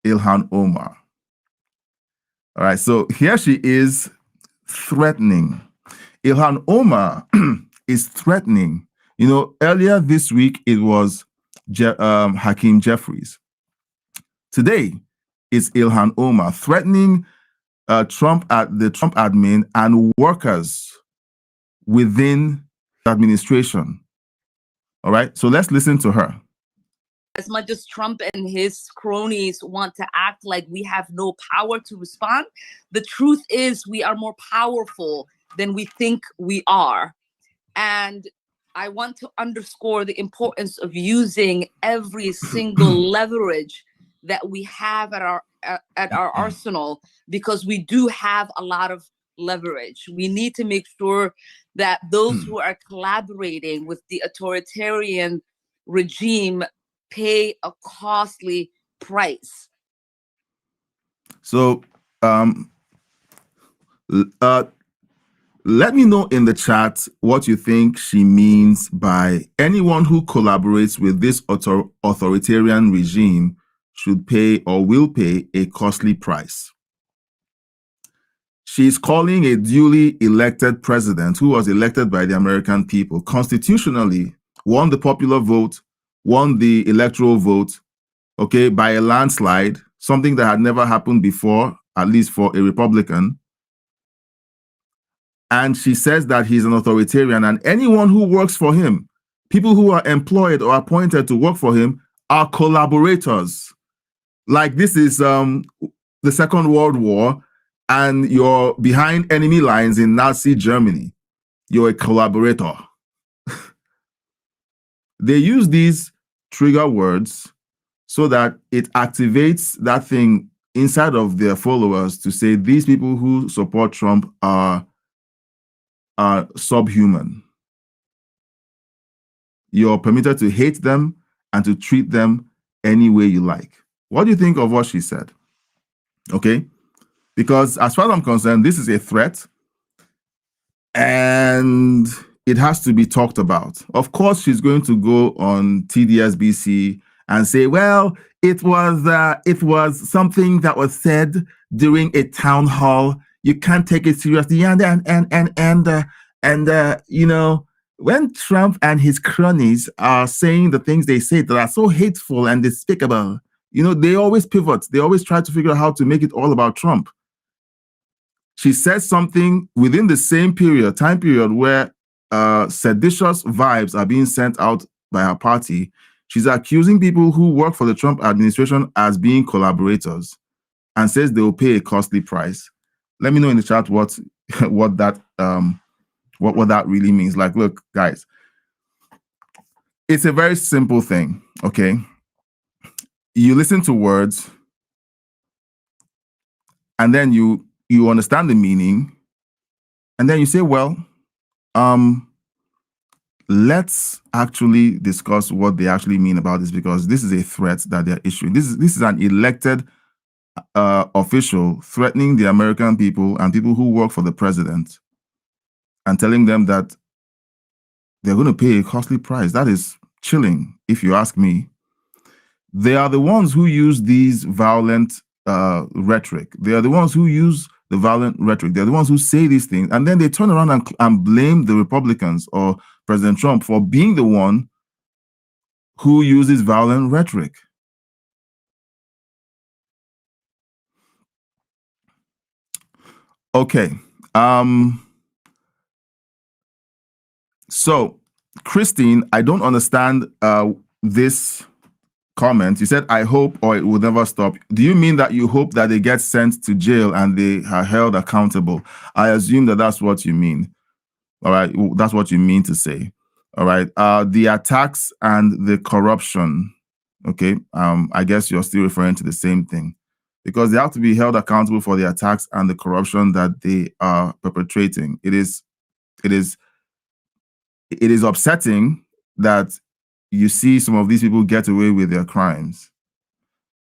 Ilhan Omar. All right, so here she is threatening. Ilhan Omar is threatening. You know, earlier this week, it was Hakeem Jeffries. Today, it's Ilhan Omar threatening the Trump admin and workers within the administration. All right, so let's listen to her. As much as Trump and his cronies want to act like we have no power to respond, the truth is we are more powerful than we think we are. And I want to underscore the importance of using every single leverage that we have at our arsenal, because we do have a lot of leverage. We need to make sure that those who are collaborating with the authoritarian regime pay a costly price. So let me know in the chat what you think she means by anyone who collaborates with this authoritarian regime should pay or will pay a costly price. She's calling a duly elected president who was elected by the American people, constitutionally won the popular vote, won the electoral vote, okay, by a landslide, something that had never happened before, at least for a Republican. And she says that he's an authoritarian, and anyone who works for him, people who are employed or appointed to work for him, are collaborators. Like this is the Second World War, and you're behind enemy lines in Nazi Germany. You're a collaborator. They use these trigger words so that it activates that thing inside of their followers to say these people who support Trump are subhuman. You're permitted to hate them and to treat them any way you like. What do you think of what she said? Okay? Because as far as I'm concerned, this is a threat and it has to be talked about. Of course, she's going to go on TDSBC and say, well, it was something that was said during a town hall. You can't take it seriously. And you know, when Trump and his cronies are saying the things they say that are so hateful and despicable, they always pivot. They always try to figure out how to make it all about Trump. She says something within the same time period where seditious vibes are being sent out by her party. She's accusing people who work for the Trump administration as being collaborators and says they will pay a costly price. Let me know in the chat what that really means. Like, look, guys, it's a very simple thing, okay? You listen to words and then you understand the meaning, and then you say, well, let's actually discuss what they actually mean about this, because this is a threat that they're issuing. This is an elected official threatening the American people and people who work for the president and telling them that they're going to pay a costly price. That is chilling, if you ask me. They are the ones who use these violent rhetoric. They are the ones who use the violent rhetoric. They're the ones who say these things, and then they turn around and blame the Republicans or President Trump for being the one who uses violent rhetoric. Okay. So, Christine, I don't understand this comment. You said, I hope, or it will never stop. Do you mean that you hope that they get sent to jail and they are held accountable? I assume that that's what you mean. All right. That's what you mean to say. All right. The attacks and the corruption. Okay. I guess you're still referring to the same thing, because they have to be held accountable for the attacks and the corruption that they are perpetrating. It is upsetting that you see some of these people get away with their crimes.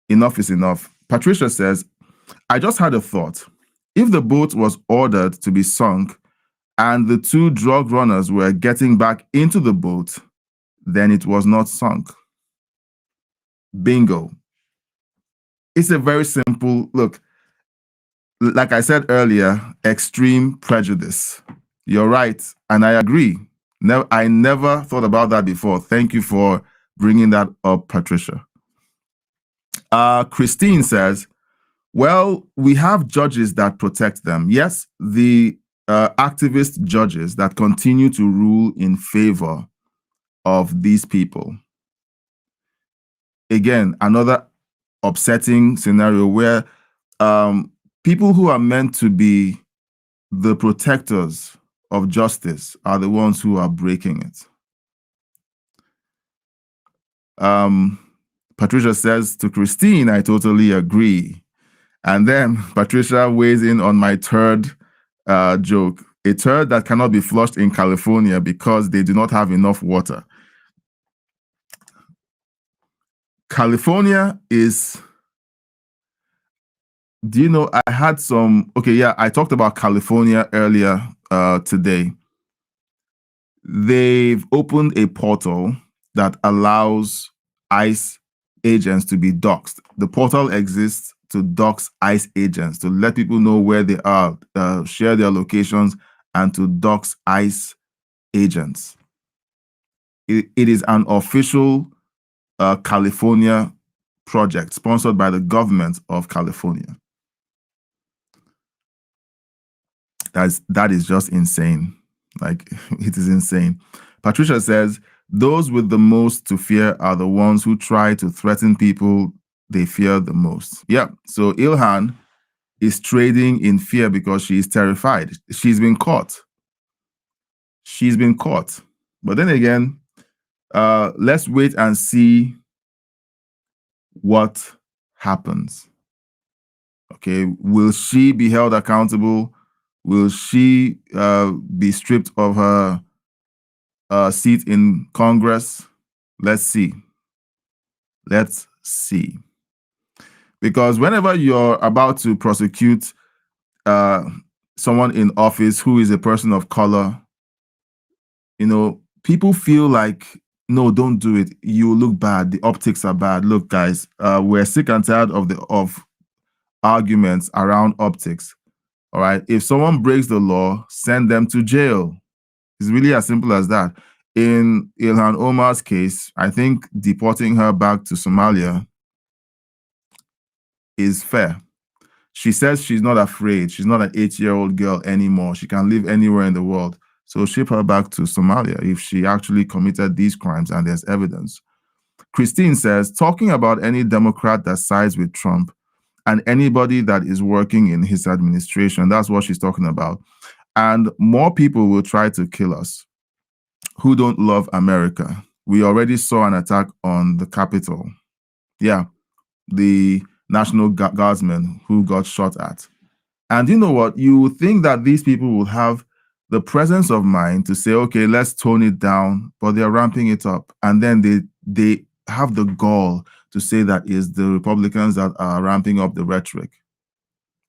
Enough is enough. Patricia says, I just had a thought. If the boat was ordered to be sunk and the two drug runners were getting back into the boat, then it was not sunk. Bingo. It's a very simple look. Like I said earlier, extreme prejudice. You're right, and I agree. I never thought about that before. Thank you for bringing that up, Patricia. Christine says, well, we have judges that protect them. Yes, the activist judges that continue to rule in favor of these people. Again, another upsetting scenario where people who are meant to be the protectors of justice are the ones who are breaking it. Patricia says to Christine, I totally agree. And then Patricia weighs in on my third joke. A turd that cannot be flushed in California because they do not have enough water. California is... Do you know, I had some... Okay, yeah, I talked about California earlier today. They've opened a portal that allows ICE agents to be doxxed. The portal exists to dox ICE agents, to let people know where they are, share their locations, and to dox ICE agents. It is an official California project sponsored by the government of California. That is just insane. Like, it is insane. Patricia says, those with the most to fear are the ones who try to threaten people they fear the most. Yeah, so Ilhan is trading in fear because she is terrified. She's been caught. She's been caught. But then again, let's wait and see what happens. Okay, will she be held accountable? Will she be stripped of her seat in Congress? Let's see. Let's see. Because whenever you're about to prosecute someone in office who is a person of color, you know, people feel like, no, don't do it. You look bad. The optics are bad. Look, guys, we're sick and tired of arguments around optics. All right. If someone breaks the law, send them to jail. It's really as simple as that. In Ilhan Omar's case, I think deporting her back to Somalia is fair. She says she's not afraid. She's not an 8-year-old girl anymore. She can live anywhere in the world. So ship her back to Somalia if she actually committed these crimes and there's evidence. Christine says, talking about any Democrat that sides with Trump and anybody that is working in his administration, that's what she's talking about. And more people will try to kill us who don't love America. We already saw an attack on the Capitol. Yeah, the National Guardsmen who got shot at. And you know what? You would think that these people will have the presence of mind to say, okay, let's tone it down, but they're ramping it up. And then they have the gall to say that it's the Republicans that are ramping up the rhetoric.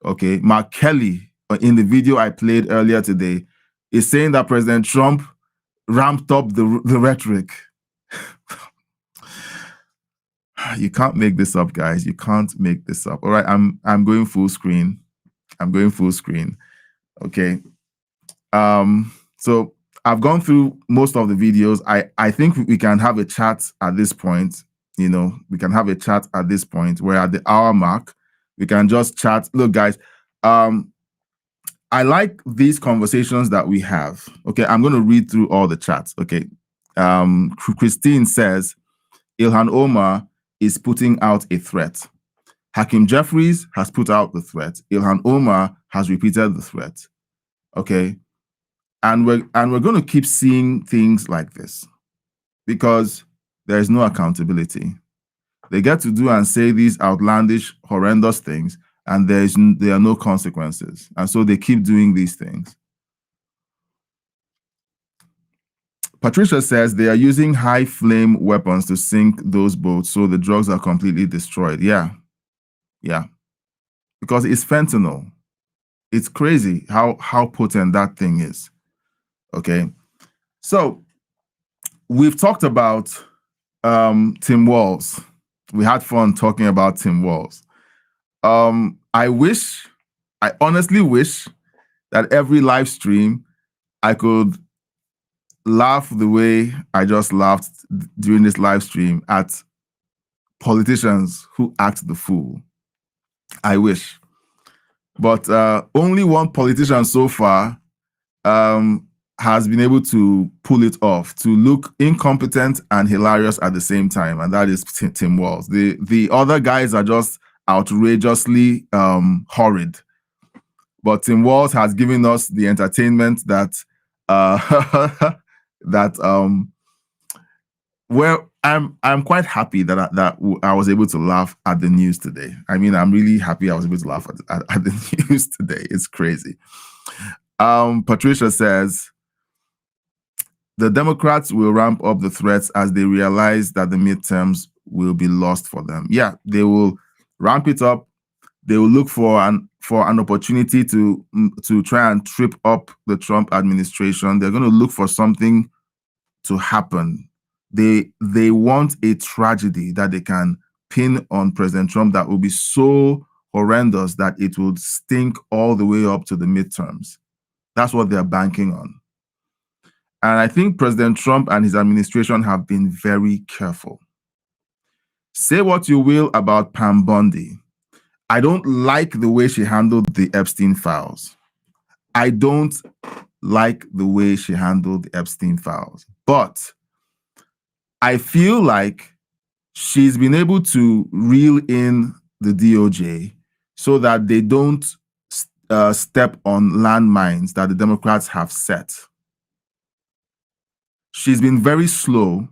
Okay, Mark Kelly, in the video I played earlier today, is saying that President Trump ramped up the rhetoric. You can't make this up, guys. You can't make this up. All right, I'm going full screen. I'm going full screen. Okay. So I've gone through most of the videos. I think we can have a chat at this point. You know, we can have a chat at this point. We're at the hour mark. We can just chat. Look, guys, I like these conversations that we have. Okay, I'm going to read through all the chats. Okay. Christine says, Ilhan Omar is putting out a threat. Hakeem Jeffries has put out the threat. Ilhan Omar has repeated the threat. Okay. And we're going to keep seeing things like this because there is no accountability. They get to do and say these outlandish, horrendous things, and there are no consequences. And so they keep doing these things. Patricia says they are using high flame weapons to sink those boats, so the drugs are completely destroyed. Yeah. Yeah. Because it's fentanyl. It's crazy how potent that thing is. Okay. So we've talked about Tim Walz. We had fun talking about Tim Walz. I honestly wish that every live stream I could laugh the way I just laughed during this live stream at politicians who act the fool. I wish. But only one politician so far has been able to pull it off, to look incompetent and hilarious at the same time, and that is Tim Walz. The other guys are just outrageously horrid. But Tim Walz has given us the entertainment that well, I'm quite happy that I was able to laugh at the news today. I mean, I'm really happy I was able to laugh at the news today. It's crazy. Patricia says, the Democrats will ramp up the threats as they realize that the midterms will be lost for them. Yeah, they will ramp it up. They will look for an opportunity to try and trip up the Trump administration. They're going to look for something to happen. They want a tragedy that they can pin on President Trump that will be so horrendous that it would stink all the way up to the midterms. That's what they're banking on. And I think President Trump and his administration have been very careful. Say what you will about Pam Bondi. I don't like the way she handled the Epstein files. I don't like the way she handled the Epstein files. But I feel like she's been able to reel in the DOJ so that they don't step on landmines that the Democrats have set. She's been very slow,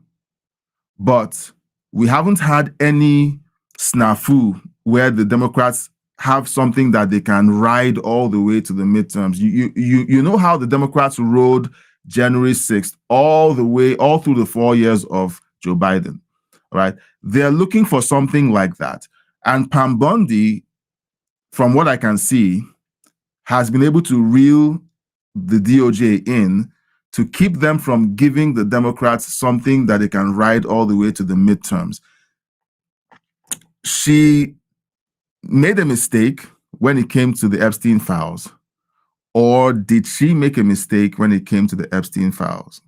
but we haven't had any snafu where the Democrats have something that they can ride all the way to the midterms. You know how the Democrats rode January 6th all through the 4 years of Joe Biden, right? They're looking for something like that. And Pam Bondi, from what I can see, has been able to reel the DOJ in to keep them from giving the Democrats something that they can ride all the way to the midterms. She made a mistake when it came to the Epstein files, Or did she make a mistake when it came to the Epstein files?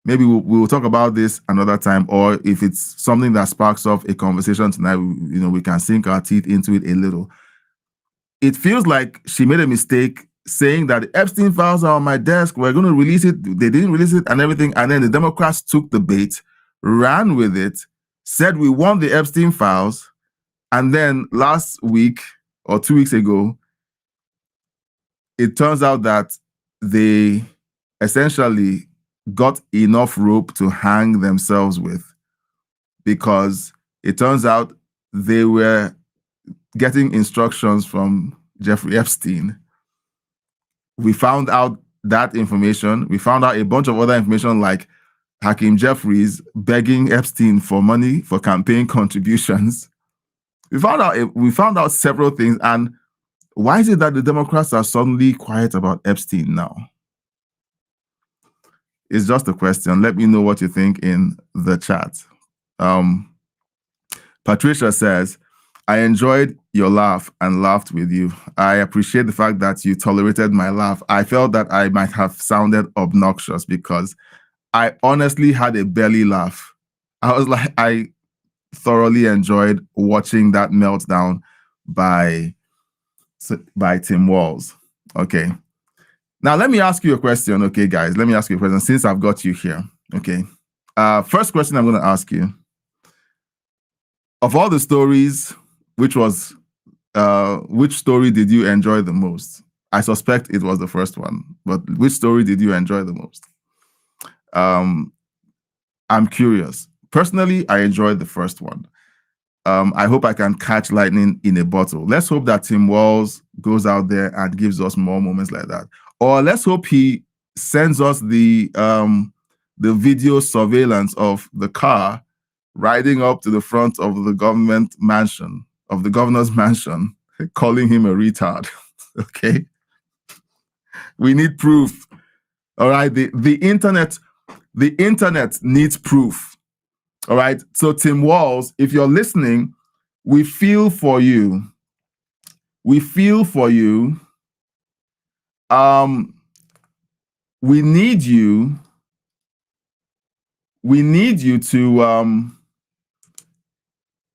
Maybe we'll talk about this another time, or if it's something that sparks off a conversation tonight, we can sink our teeth into it a little. It feels like she made a mistake saying that the Epstein files are on my desk. We're going to release it. They didn't release it and everything. And then the Democrats took the bait, ran with it, said we want the Epstein files. And then last week or 2 weeks ago, it turns out that they essentially got enough rope to hang themselves with, because it turns out they were getting instructions from Jeffrey Epstein. We found out that information. We found out a bunch of other information, like Hakeem Jeffries begging Epstein for money for campaign contributions. We found out several things. And why is it that the Democrats are suddenly quiet about Epstein now? It's just a question. Let me know what you think in the chat. Patricia says, I enjoyed your laugh and laughed with you. I appreciate the fact that you tolerated my laugh. I felt that I might have sounded obnoxious because I honestly had a belly laugh. I thoroughly enjoyed watching that meltdown by Tim Walz. Okay. Now, let me ask you a question, okay, guys? Let me ask you a question since I've got you here, okay? First question I'm going to ask you. Of all the stories, which story did you enjoy the most? I suspect it was the first one, but which story did you enjoy the most? I'm curious. Personally, I enjoyed the first one. I hope I can catch lightning in a bottle. Let's hope that Tim Walz goes out there and gives us more moments like that. Or let's hope he sends us the video surveillance of the car riding up to the front of the governor's mansion, calling him a retard. Okay? We need proof. All right? The internet needs proof. All right? So Tim Walz, if you're listening, we feel for you. We feel for you. We need you to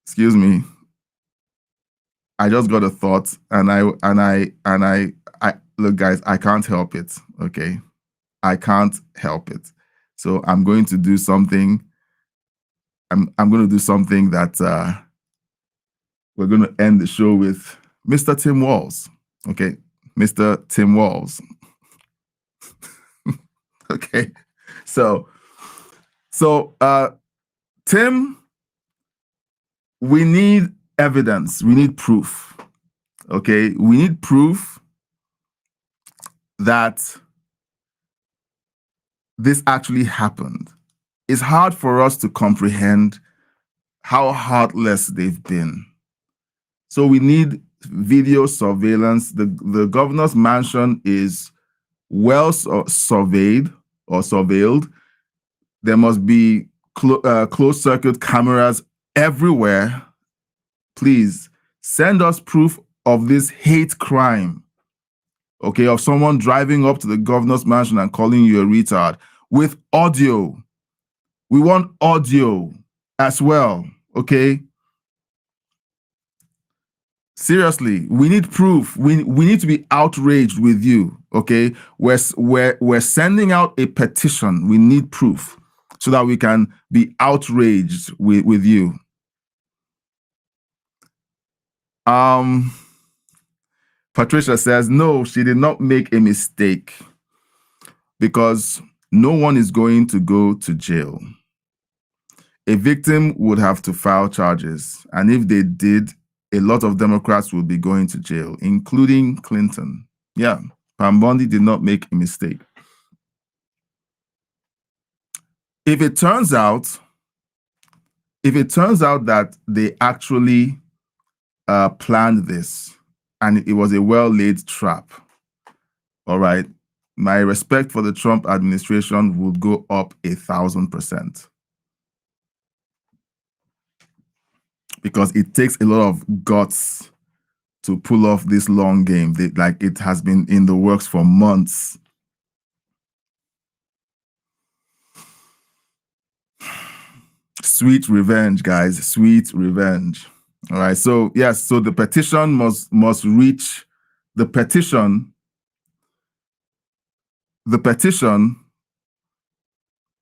excuse me. I just got a thought, and I look, guys, I can't help it. Okay, I can't help it. So I'm going to do something. I'm going to do something that we're going to end the show with Mr. Tim Walz. Okay, Mr. Tim Walz. Okay, so Tim, we need evidence. We need proof. Okay, we need proof that this actually happened. It's hard for us to comprehend how heartless they've been. So we need video surveillance. The governor's mansion is well surveilled. There must be closed circuit cameras everywhere. Please send us proof of this hate crime, okay, of someone driving up to the governor's mansion and calling you a retard with audio. We want audio as well, okay? Seriously, we need proof. We need to be outraged with you, okay? We're sending out a petition. We need proof so that we can be outraged with you. Patricia says, no, she did not make a mistake because no one is going to go to jail. A victim would have to file charges, and if they did, a lot of Democrats will be going to jail, including Clinton. Yeah, Pam Bondi did not make a mistake. If it turns out that they actually planned this and it was a well-laid trap, all right, my respect for the Trump administration would go up 1,000%. Because it takes a lot of guts to pull off this long game. Like it has been in the works for months. Sweet revenge, guys. Sweet revenge. All right. So yes. So the petition must reach the petition. The petition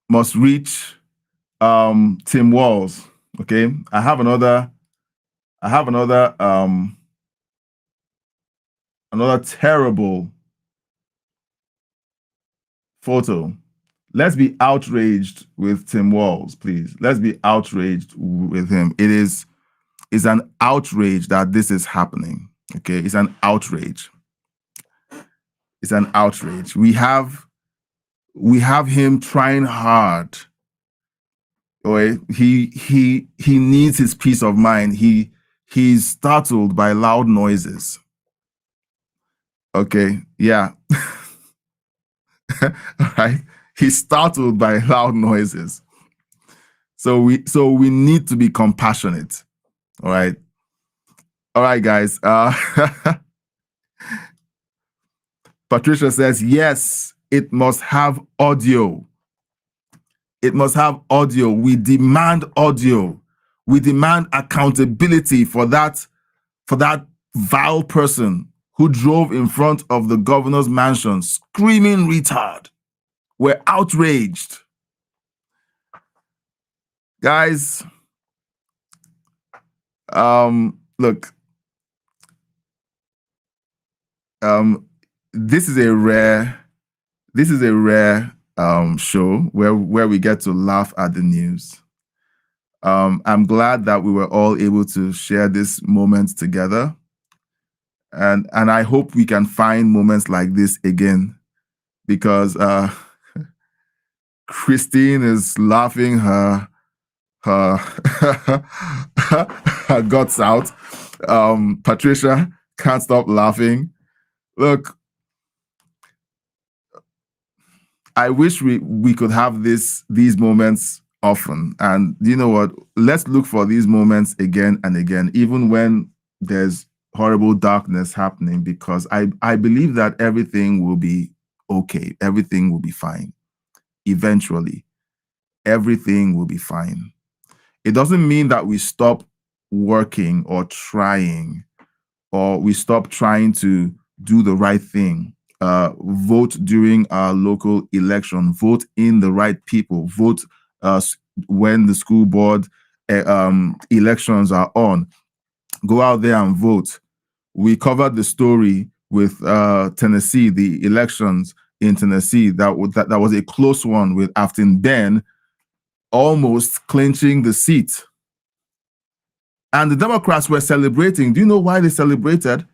must reach Tim Walz. Okay. I have another terrible photo. Let's be outraged with Tim Walz, please. Let's be outraged with him. It's an outrage that this is happening. Okay, it's an outrage. It's an outrage. We have him trying hard. Okay, he needs his peace of mind. He's startled by loud noises. Okay, yeah. All right. He's startled by loud noises. So we need to be compassionate. All right. All right, guys. Patricia says, yes, it must have audio. It must have audio. We demand audio. We demand accountability for that vile person who drove in front of the governor's mansion screaming retard. We're outraged. Guys, look, this is a rare show where we get to laugh at the news. I'm glad that we were all able to share this moment together. And I hope we can find moments like this again, because Christine is laughing her guts out. Patricia can't stop laughing. Look, I wish we could have these moments often. And you know what? Let's look for these moments again and again, even when there's horrible darkness happening, because I believe that everything will be okay. Everything will be fine. Eventually, everything will be fine. It doesn't mean that we stop working or trying, or we stop trying to do the right thing. Vote during our local election. Vote in the right people. Vote when the school board elections are on. Go out there and vote. We covered the story with Tennessee, the elections in Tennessee. That was a close one, with Afton Ben almost clinching the seat. And the Democrats were celebrating. Do you know why they celebrated?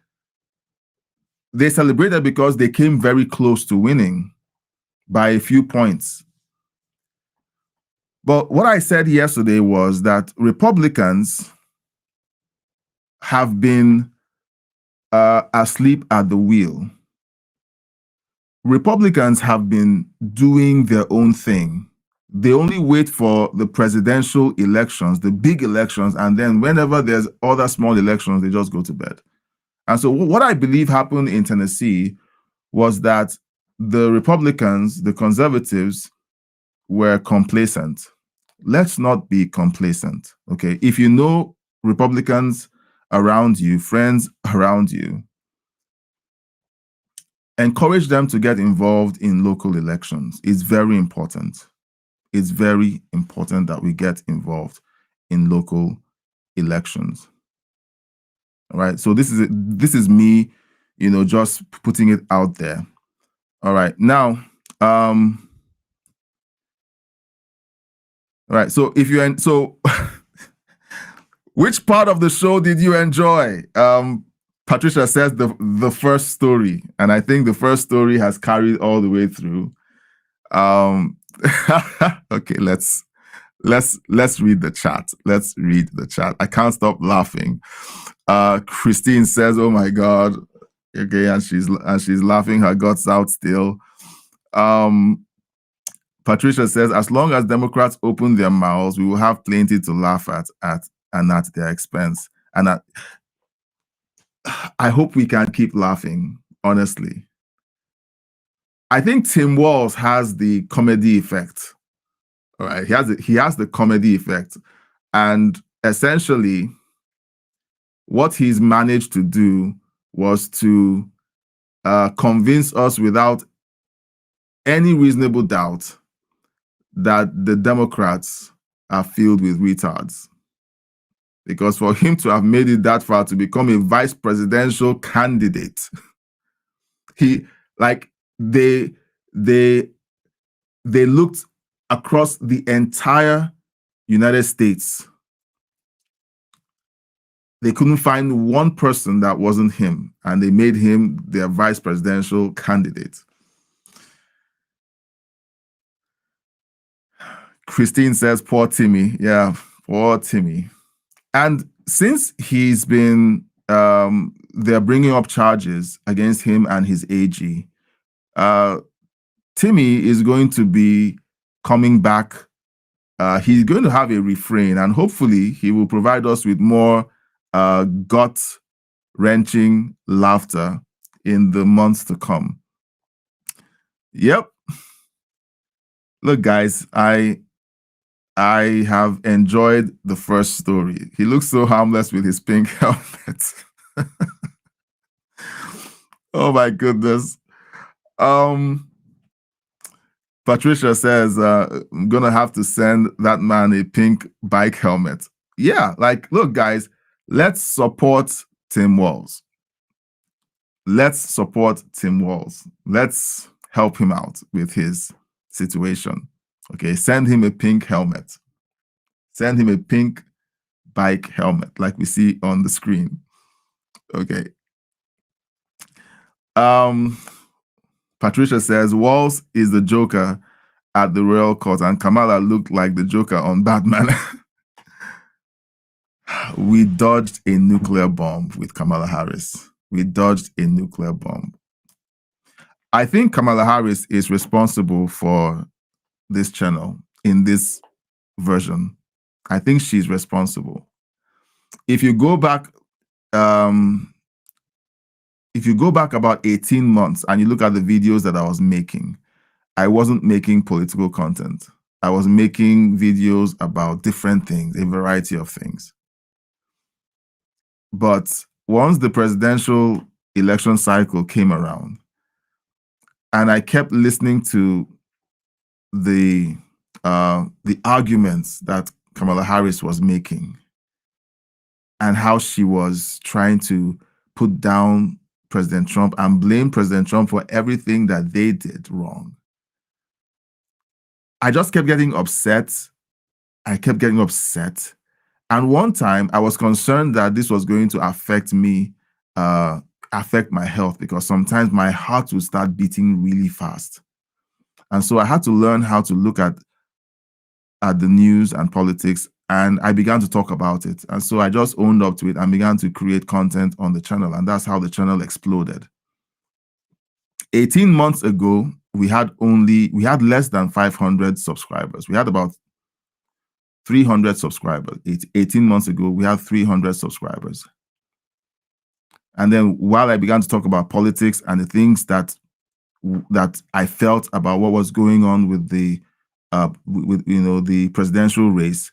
They celebrated because they came very close to winning by a few points. But what I said yesterday was that Republicans have been asleep at the wheel. Republicans have been doing their own thing. They only wait for the presidential elections, the big elections, and then whenever there's other small elections, they just go to bed. And so what I believe happened in Tennessee was that the Republicans, the conservatives, were complacent. Let's not be complacent, okay? If you know Republicans around you, friends around you, encourage them to get involved in local elections. It's very important. It's very important that we get involved in local elections. All right. So this is me, just putting it out there. All right. Now, all right. So which part of the show did you enjoy? Patricia says the first story, and I think the first story has carried all the way through. Okay, let's read the chat. Let's read the chat. I can't stop laughing. Christine says, "Oh my God." Okay, and she's laughing her guts out still. Patricia says, "As long as Democrats open their mouths, we will have plenty to laugh at and at their expense." And I hope we can keep laughing, honestly. I think Tim Walz has the comedy effect. All right, he has the comedy effect. And essentially, what he's managed to do was to convince us without any reasonable doubt that the Democrats are filled with retards. Because for him to have made it that far to become a vice presidential candidate, they looked across the entire United States. They couldn't find one person that wasn't him, and they made him their vice presidential candidate. Christine says, poor Timmy. Yeah, poor Timmy. And since he's been, they're bringing up charges against him and his AG, Timmy is going to be coming back. He's going to have a refrain, and hopefully he will provide us with more gut-wrenching laughter in the months to come. Yep. Look, guys, I have enjoyed the first story. He looks so harmless with his pink helmet. Oh my goodness. Patricia says, I'm going to have to send that man a pink bike helmet. Yeah, like, look, guys, let's support Tim Walz. Let's support Tim Walz. Let's help him out with his situation. Okay, send him a pink helmet. Send him a pink bike helmet, like we see on the screen. Okay. Patricia says, Walz is the Joker at the royal court, and Kamala looked like the Joker on Batman. We dodged a nuclear bomb with Kamala Harris. We dodged a nuclear bomb. I think Kamala Harris is responsible for this channel in this version. I think she's responsible. If you go back, about 18 months and you look at the videos that I was making, I wasn't making political content. I was making videos about different things, a variety of things. But once the presidential election cycle came around, and I kept listening to the arguments that Kamala Harris was making and how she was trying to put down President Trump and blame President Trump for everything that they did wrong, I just kept getting upset. I kept getting upset. And one time I was concerned that this was going to affect me, affect my health, because sometimes my heart would start beating really fast. And so I had to learn how to look at the news and politics, and I began to talk about it. And so I just owned up to it and began to create content on the channel, and that's how the channel exploded. 18 months ago, we had less than 500 subscribers. We had about 300 subscribers. 18 months ago, we had 300 subscribers. And then while I began to talk about politics and the things that I felt about what was going on with the the presidential race,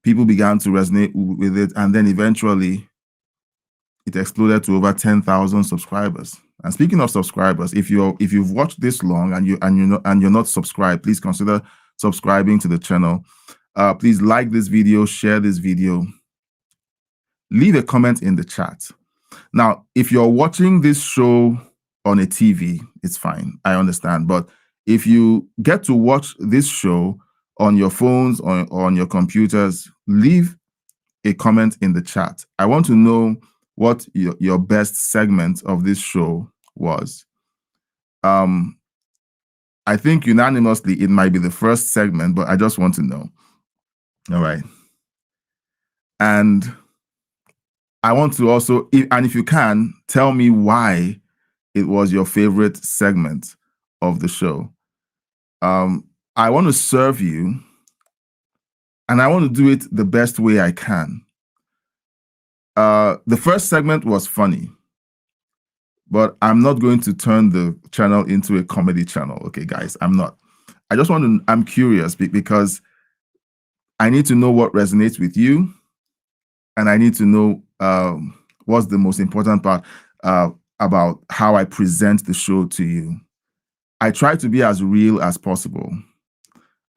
people began to resonate with it, and then eventually it exploded to over 10,000 subscribers. And speaking of subscribers, if you've watched this long and you're not subscribed, please consider subscribing to the channel. Please like this video, share this video, leave a comment in the chat. Now, if you're watching this show on a TV, it's fine. I understand. But if you get to watch this show on your phones or on your computers, leave a comment in the chat. I want to know what your best segment of this show was. I think unanimously it might be the first segment, but I just want to know. All right. And I want to also, and if you can, tell me why it was your favorite segment of the show. I want to serve you, and I want to do it the best way I can. the first segment was funny, but I'm not going to turn the channel into a comedy channel. Okay, guys, I'm not. I just want to, I'm curious because I need to know what resonates with you, and I need to know what's the most important part about how I present the show to you. I try to be as real as possible.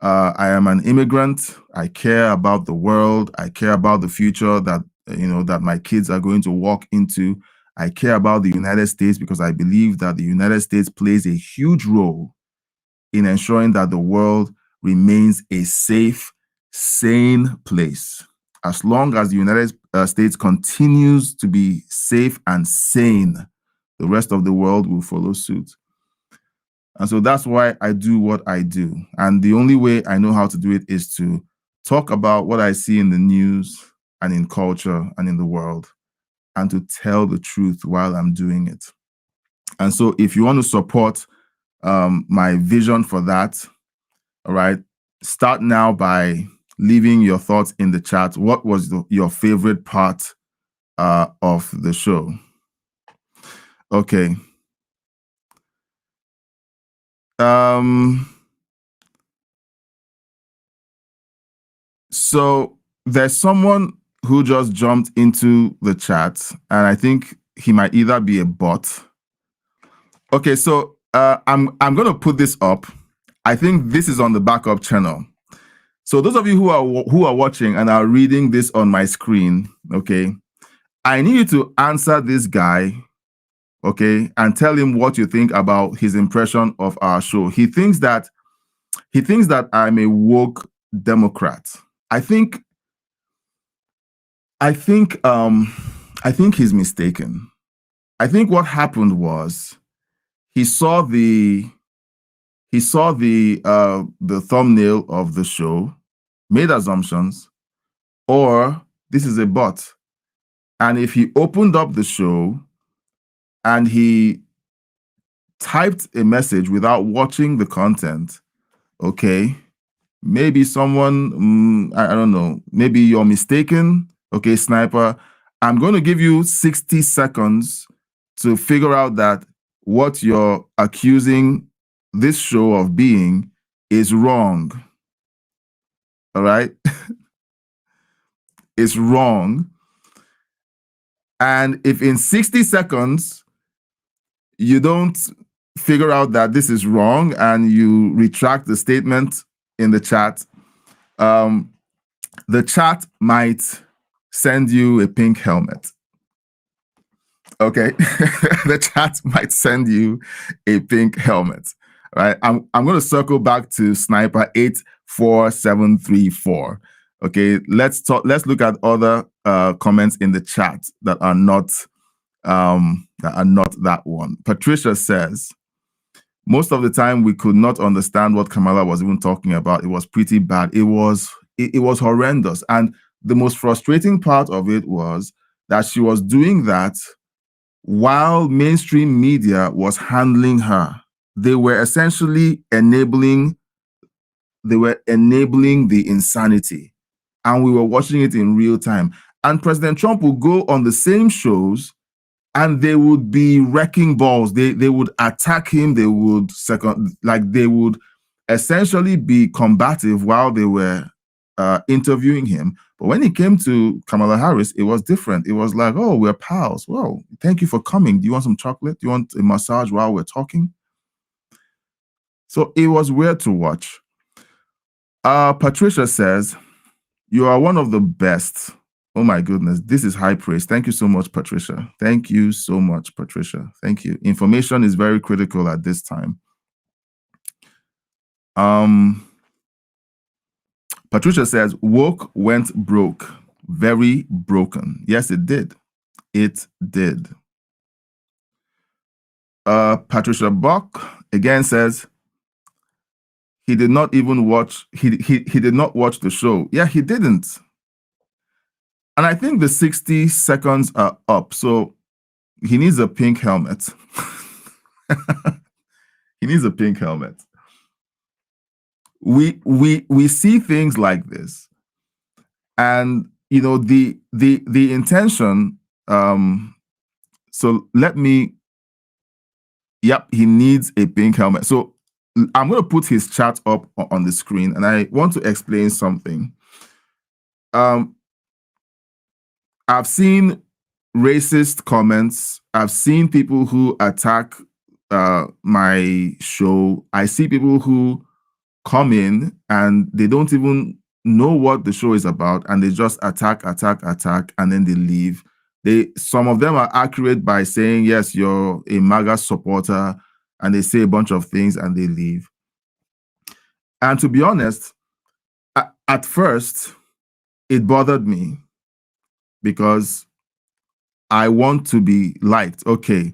I am an immigrant. I care about the world. I care about the future that that my kids are going to walk into. I care about the United States because I believe that the United States plays a huge role in ensuring that the world remains a safe, sane place. As long as the United States continues to be safe and sane, the rest of the world will follow suit. And so that's why I do what I do. And the only way I know how to do it is to talk about what I see in the news and in culture and in the world, and to tell the truth while I'm doing it. And so if you want to support my vision for that, all right, start now by leaving your thoughts in the chat. What was your favorite part of the show? Okay. So there's someone who just jumped into the chat, and I think he might either be a bot. Okay, so I'm going to put this up. I think this is on the backup channel. So those of you who are watching and are reading this on my screen, okay, I need you to answer this guy, okay, and tell him what you think about his impression of our show. He thinks that I'm a woke Democrat. I think he's mistaken. I think what happened was he saw the thumbnail of the show, made assumptions, or this is a bot. And if he opened up the show and he typed a message without watching the content, okay, maybe someone, I don't know, maybe you're mistaken. Okay, Sniper, I'm going to give you 60 seconds to figure out that what you're accusing this show of being is wrong. All right? It's wrong. And if in 60 seconds you don't figure out that this is wrong and you retract the statement in the chat, the chat might send you a pink helmet. Okay, the chat might send you a pink helmet. Right? I'm going to circle back to Sniper 84734. Okay, let's look at other comments in the chat that are not that one. Patricia says, most of the time we could not understand what Kamala was even talking about. It was pretty bad. It was horrendous. And the most frustrating part of it was that she was doing that while mainstream media was handling her. They were essentially enabling the insanity. And we were watching it in real time. And President Trump would go on the same shows and they would be wrecking balls. They would attack him. They would essentially be combative while they were interviewing him. But when it came to Kamala Harris, it was different. It was like, oh, we're pals. Well, thank you for coming. Do you want some chocolate? Do you want a massage while we're talking? So it was weird to watch. Patricia says, you are one of the best. Oh my goodness, this is high praise. Thank you so much, Patricia. Thank you so much, Patricia. Thank you. Information is very critical at this time. Patricia says, woke went broke. Very broken. Yes, it did. It did. Patricia Buck again says, he did not even watch, he did not watch the show. Yeah, he didn't. And I think the 60 seconds are up. So he needs a pink helmet. He needs a pink helmet. We see things like this. And you know, the intention. So let me. Yep, he needs a pink helmet. So I'm going to put his chat up on the screen, and I want to explain something. I've seen racist comments. I've seen people who attack my show. I see people who come in and they don't even know what the show is about, and they just attack, and then they leave. Some of them are accurate by saying, yes, you're a MAGA supporter, and they say a bunch of things and they leave. And to be honest, at first, it bothered me because I want to be liked. Okay.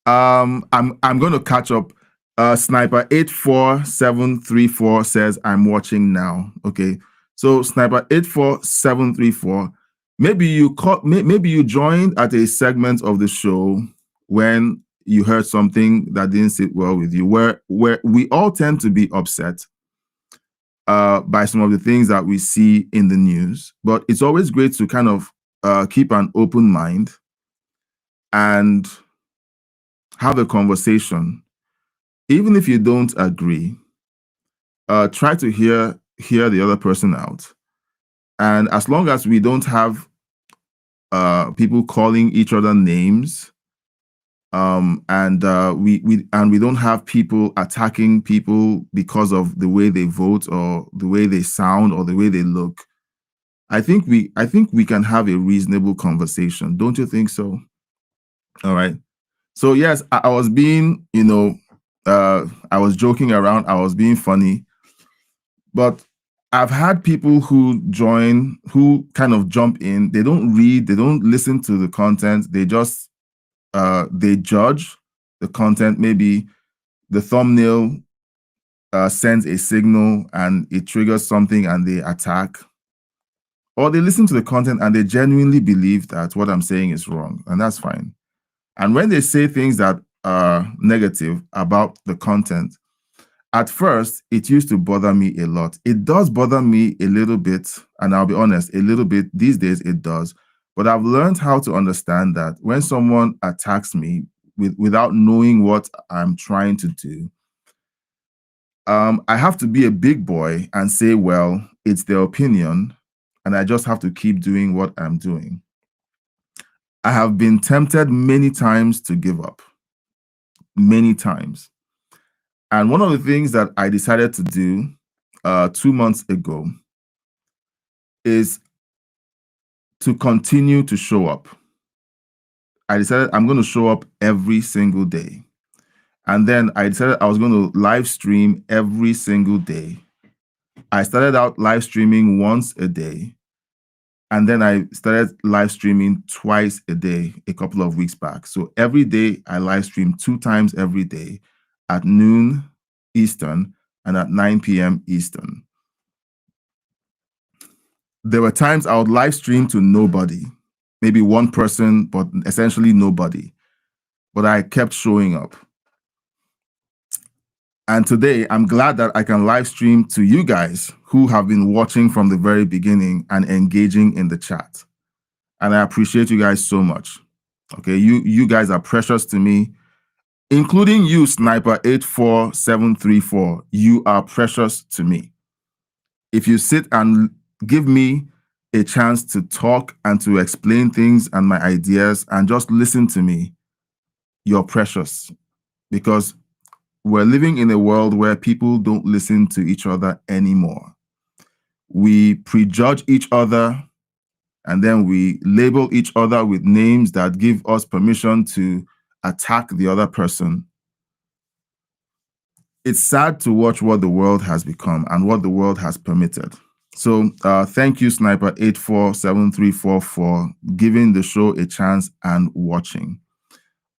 I'm going to catch up. Sniper 84734 says, I'm watching now. Okay. So Sniper 84734, maybe you joined at a segment of the show when you heard something that didn't sit well with you, where we all tend to be upset by some of the things that we see in the news. But it's always great to kind of keep an open mind and have a conversation. Even if you don't agree, try to hear the other person out. And as long as we don't have people calling each other names, and we don't have people attacking people because of the way they vote or the way they sound or the way they look, I think we can have a reasonable conversation. Don't you think so? All right. So yes, I was being, I was joking around. I was being funny, but I've had people who join, who kind of jump in. They don't read, they don't listen to the content. They just, they judge the content. Maybe the thumbnail sends a signal and it triggers something and they attack. Or they listen to the content and they genuinely believe that what I'm saying is wrong, and that's fine. And when they say things that are negative about the content, at first, it used to bother me a lot. It does bother me a little bit, and I'll be honest, a little bit. These days, it does. But I've learned how to understand that when someone attacks me without knowing what I'm trying to do, I have to be a big boy and say, well, it's their opinion, and I just have to keep doing what I'm doing. I have been tempted many times to give up. Many times. And one of the things that I decided to do 2 months ago is to continue to show up. I decided I'm going to show up every single day. And then I decided I was going to live stream every single day. I started out live streaming once a day. And then I started live streaming twice a day a couple of weeks back. So every day I live stream 2 times every day at noon Eastern and at 9 p.m. Eastern. There were times I would live stream to nobody, maybe one person, but essentially nobody. But I kept showing up. And today, I'm glad that I can live stream to you guys who have been watching from the very beginning and engaging in the chat. And I appreciate you guys so much. Okay, you guys are precious to me, including you, Sniper 84734. You are precious to me. If you sit and give me a chance to talk and to explain things and my ideas and just listen to me, you're precious, because we're living in a world where people don't listen to each other anymore. We prejudge each other, and then we label each other with names that give us permission to attack the other person. It's sad to watch what the world has become and what the world has permitted. So thank you, Sniper 84734, for giving the show a chance and watching.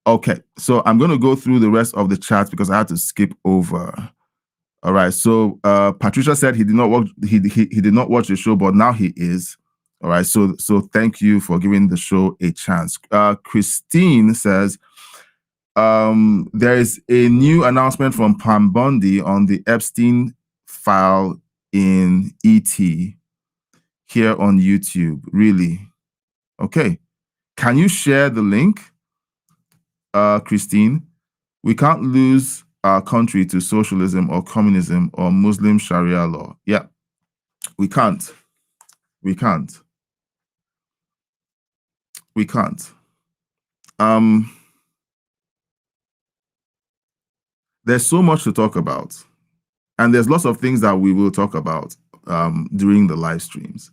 Okay, so I'm going to go through the rest of the chat because I had to skip over. All right, so Patricia said he did not watch the show, but now he is. All right, so thank you for giving the show a chance. Christine says there is a new announcement from Pam Bondi on the Epstein file in ET. here on YouTube. Really? Okay. Can you share the link, Christine? We can't lose our country to socialism or communism or Muslim Sharia law. Yeah, we can't. We can't. We can't. There's so much to talk about. And there's lots of things that we will talk about during the live streams.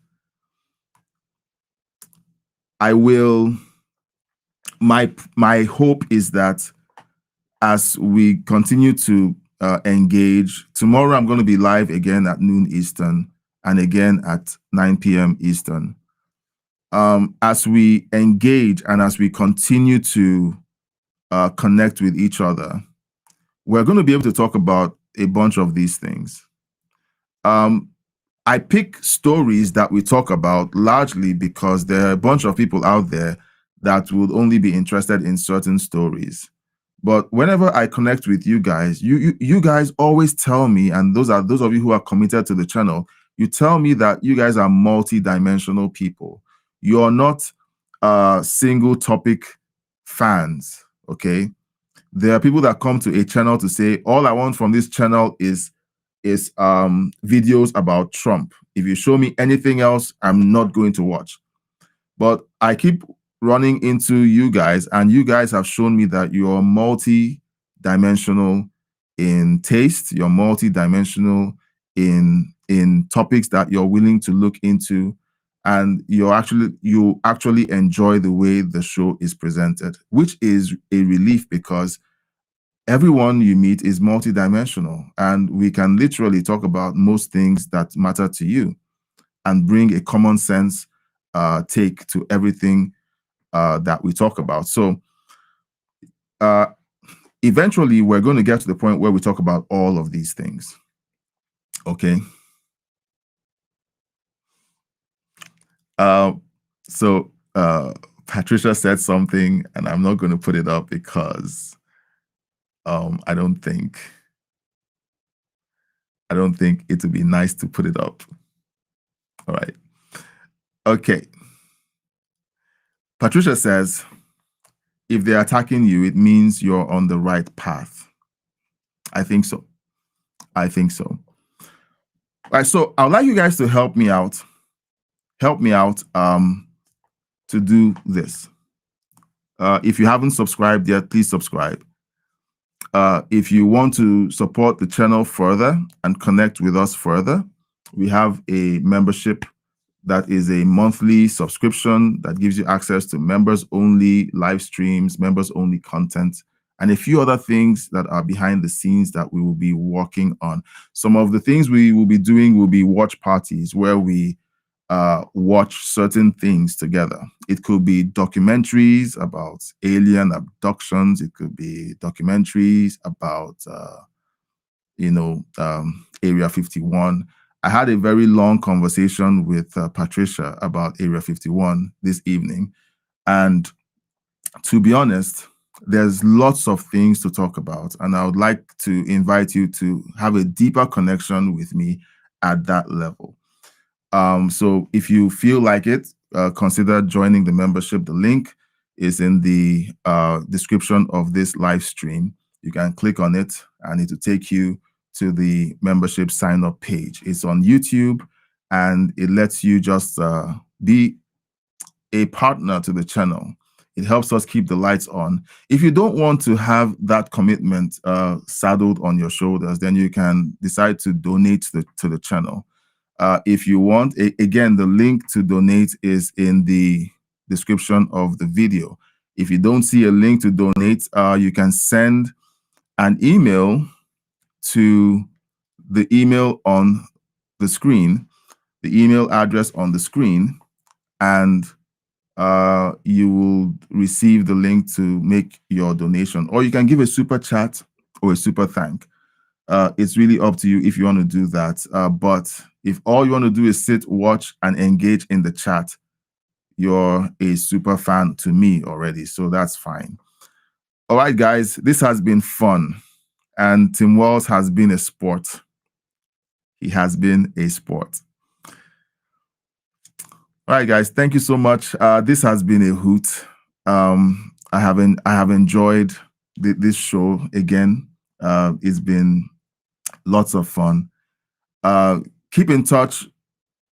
My hope is that as we continue to engage, tomorrow I'm going to be live again at noon Eastern and again at 9 p.m. Eastern. As we engage and as we continue to connect with each other, we're going to be able to talk about a bunch of these things. I pick stories that we talk about largely because there are a bunch of people out there that would only be interested in certain stories. But whenever I connect with you guys, you guys always tell me, and those of you who are committed to the channel, you tell me that you guys are multi-dimensional people. You're not single topic fans, okay? There are people that come to a channel to say, all I want from this channel is videos about Trump. If you show me anything else, I'm not going to watch. But I keep running into you guys, and you guys have shown me that you're multi-dimensional in taste, you're multi-dimensional in topics that you're willing to look into, and you actually enjoy the way the show is presented, which is a relief because everyone you meet is multidimensional, and we can literally talk about most things that matter to you and bring a common sense take to everything that we talk about. So eventually we're going to get to the point where we talk about all of these things. Okay. So Patricia said something, and I'm not going to put it up because I don't think it would be nice to put it up. All right. Okay. Patricia says, if they're attacking you, it means you're on the right path. I think so. I think so. All right. So I would like you guys to help me out. Help me out to do this. If you haven't subscribed yet, please subscribe. If you want to support the channel further and connect with us further, we have a membership that is a monthly subscription that gives you access to members-only live streams, members-only content, and a few other things that are behind the scenes that we will be working on. Some of the things we will be doing will be watch parties where we watch certain things together. It could be documentaries about alien abductions. It could be documentaries about, Area 51. I had a very long conversation with Patricia about Area 51 this evening. And to be honest, there's lots of things to talk about. And I would like to invite you to have a deeper connection with me at that level. So if you feel like it, consider joining the membership. The link is in the description of this live stream. You can click on it and it will take you to the membership sign up page. It's on YouTube and it lets you just be a partner to the channel. It helps us keep the lights on. If you don't want to have that commitment saddled on your shoulders, then you can decide to donate to the channel. If you want, again, the link to donate is in the description of the video. If you don't see a link to donate, you can send an email to the email on the screen, the email address on the screen, and you will receive the link to make your donation. Or you can give a super chat or a super thank. It's really up to you if you want to do that. But if all you want to do is sit, watch, and engage in the chat, you're a super fan to me already, so that's fine. All right, guys, this has been fun. And Tim Walz has been a sport. He has been a sport. All right, guys. Thank you so much. This has been a hoot. I have enjoyed this show again. It's been lots of fun. Keep in touch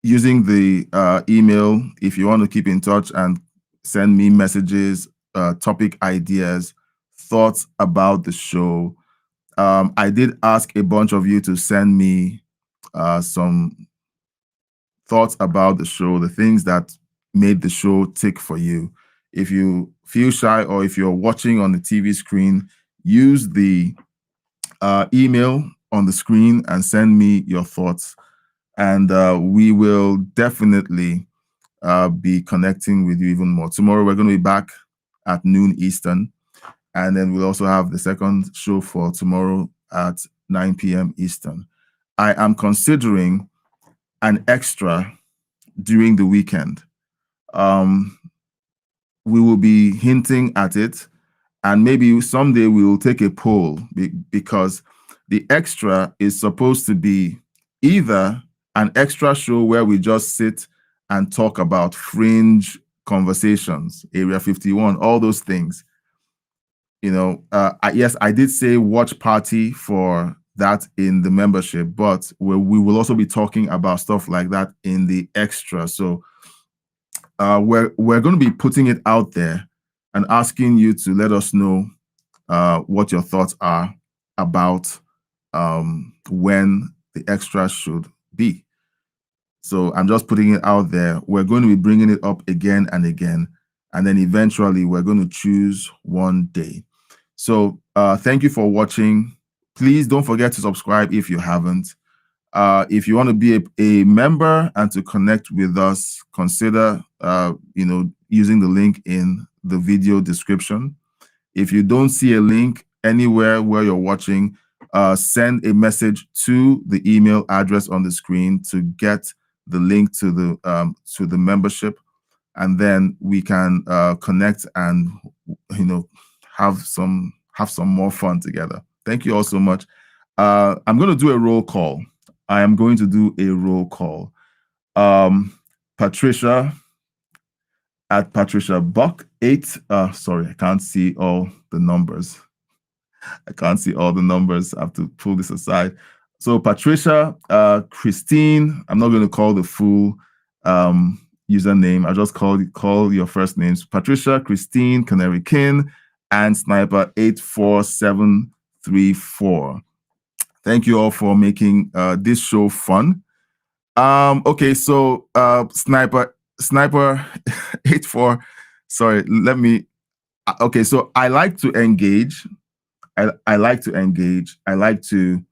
using the email if you want to keep in touch and send me messages, topic ideas, thoughts about the show. I did ask a bunch of you to send me some thoughts about the show, the things that made the show tick for you. If you feel shy or if you're watching on the TV screen, use the email on the screen and send me your thoughts. And we will definitely be connecting with you even more. Tomorrow, we're going to be back at noon Eastern. And then we'll also have the second show for tomorrow at 9 p.m. Eastern. I am considering an extra during the weekend. We will be hinting at it, and maybe someday we will take a poll because the extra is supposed to be either an extra show where we just sit and talk about fringe conversations, Area 51, all those things. Yes, I did say watch party for that in the membership, but we will also be talking about stuff like that in the extra. So we're going to be putting it out there and asking you to let us know what your thoughts are about when the extra should be. So I'm just putting it out there. We're going to be bringing it up again and again, and then eventually we're going to choose one day. So thank you for watching. Please don't forget to subscribe if you haven't. If you want to be a member and to connect with us, consider using the link in the video description. If you don't see a link anywhere where you're watching, send a message to the email address on the screen to get the link to the membership, and then we can connect and have some more fun together. Thank you all so much. I'm going to do a roll call. I am going to do a roll call. Patricia at Patricia Buck 8. Sorry, I can't see all the numbers. I have to pull this aside. So Patricia, Christine, I'm not going to call the full username. I just call your first names. Patricia, Christine, Canary Kin, and Sniper 84734. Thank you all for making this show fun. Okay, so Sniper 84. Sorry, let me. Okay, so I like to engage. I like to engage. I like to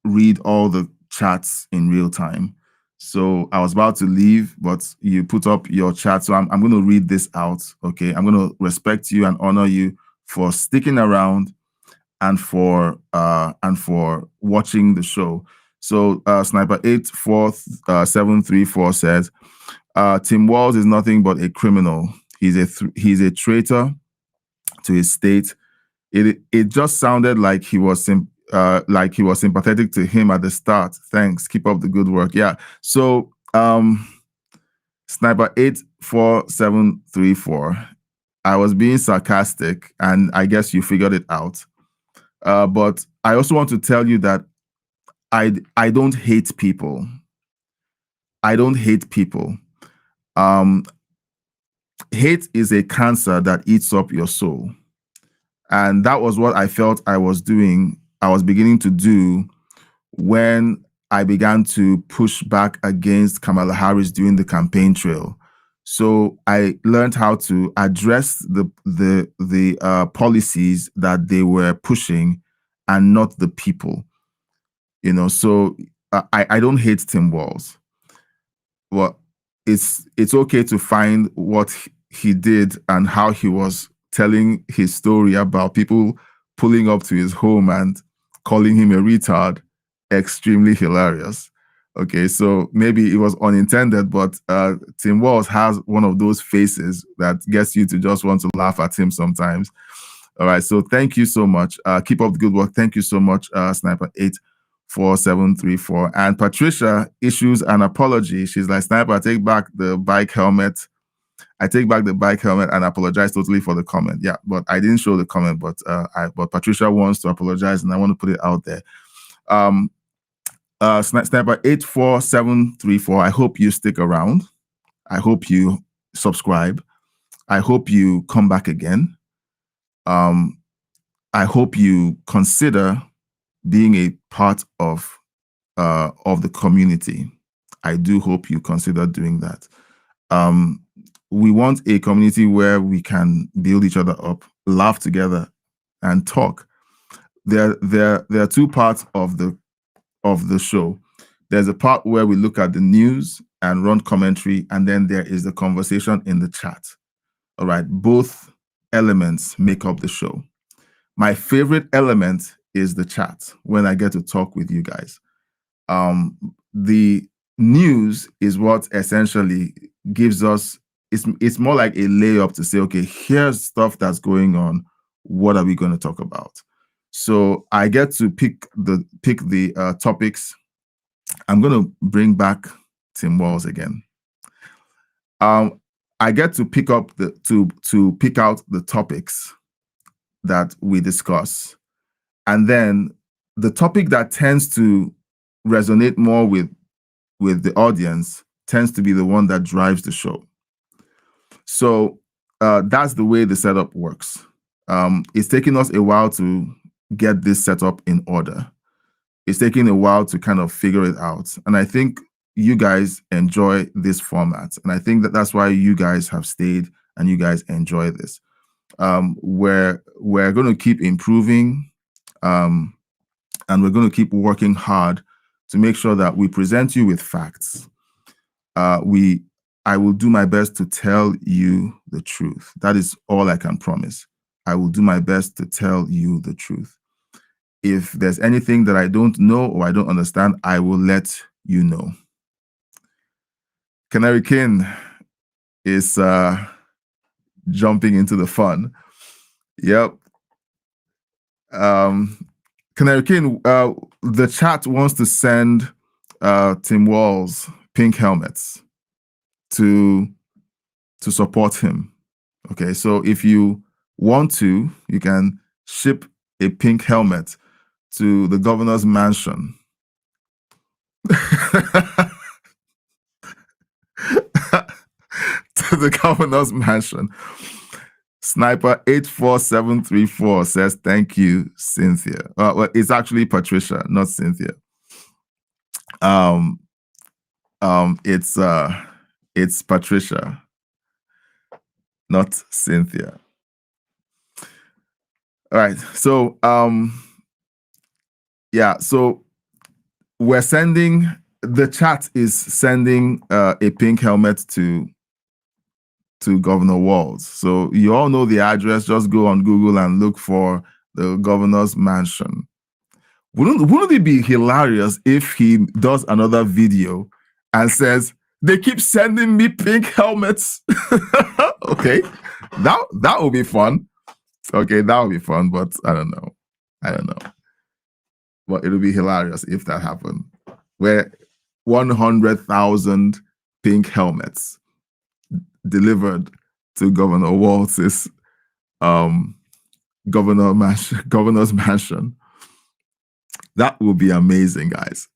read all the chats in real time. So I was about to leave, but you put up your chat. So I'm going to read this out. Okay, I'm going to respect you and honor you for sticking around and for watching the show. So Sniper 84734 says, Tim Walz is nothing but a criminal. He's a traitor to his state. It just sounded like he was sympathetic to him at the start. Thanks. Keep up the good work. Yeah. So Sniper 84734. I was being sarcastic, and I guess you figured it out. But I also want to tell you that I don't hate people. I don't hate people. Hate is a cancer that eats up your soul. And that was what I felt I was doing. I was beginning to do when I began to push back against Kamala Harris during the campaign trail. So I learned how to address the policies that they were pushing and not the people. So I don't hate Tim Walz. Well, it's okay to find what he did and how he was telling his story about people pulling up to his home and calling him a retard extremely hilarious. Okay, so maybe it was unintended, but Tim Walz has one of those faces that gets you to just want to laugh at him sometimes. All right, so thank you so much. Keep up the good work. Thank you so much, Sniper 4734. And Patricia issues an apology. She's like, Sniper, I take back the bike helmet. I take back the bike helmet and apologize totally for the comment. Yeah, but I didn't show the comment, but Patricia wants to apologize, and I want to put it out there. Sniper 84734. I hope you stick around. I hope you subscribe. I hope you come back again. I hope you consider being a part of the community. I do hope you consider doing that. We want a community where we can build each other up, laugh together, and talk. There are two parts of the show. There's a part where we look at the news and run commentary, and then there is the conversation in the chat. All right, both elements make up the show. My favorite element is the chat, when I get to talk with you guys. The news is what essentially gives us, it's more like a layup to say, okay, here's stuff that's going on. What are we going to talk about? So I get to pick the topics. I'm going to bring back Tim Walz again. I get to pick up to pick out the topics that we discuss, and then the topic that tends to resonate more with the audience tends to be the one that drives the show. So that's the way the setup works. It's taken us a while to get this set up in order. It's taking a while to kind of figure it out. And I think you guys enjoy this format. And I think that that's why you guys have stayed and you guys enjoy this. We're going to keep improving, and we're going to keep working hard to make sure that we present you with facts. I will do my best to tell you the truth. That is all I can promise. I will do my best to tell you the truth. If there's anything that I don't know or I don't understand, I will let you know. Canary King is jumping into the fun. Yep. Canary King, the chat wants to send Tim Walz pink helmets to support him. Okay, so if you want to, you can ship a pink helmet to the governor's mansion. To the governor's mansion. Sniper 84734 says, thank you, Cynthia. Well, it's actually Patricia, not Cynthia. It's Patricia, not Cynthia. All right. So yeah, so we're sending, the chat is sending a pink helmet to Governor Walz. So you all know the address. Just go on Google and look for the governor's mansion. Wouldn't it be hilarious if he does another video and says, they keep sending me pink helmets? Okay, that would be fun. Okay, that would be fun, but I don't know. But it'll be hilarious if that happened. Where 100,000 pink helmets delivered to Governor Walz's governor's mansion. That will be amazing, guys.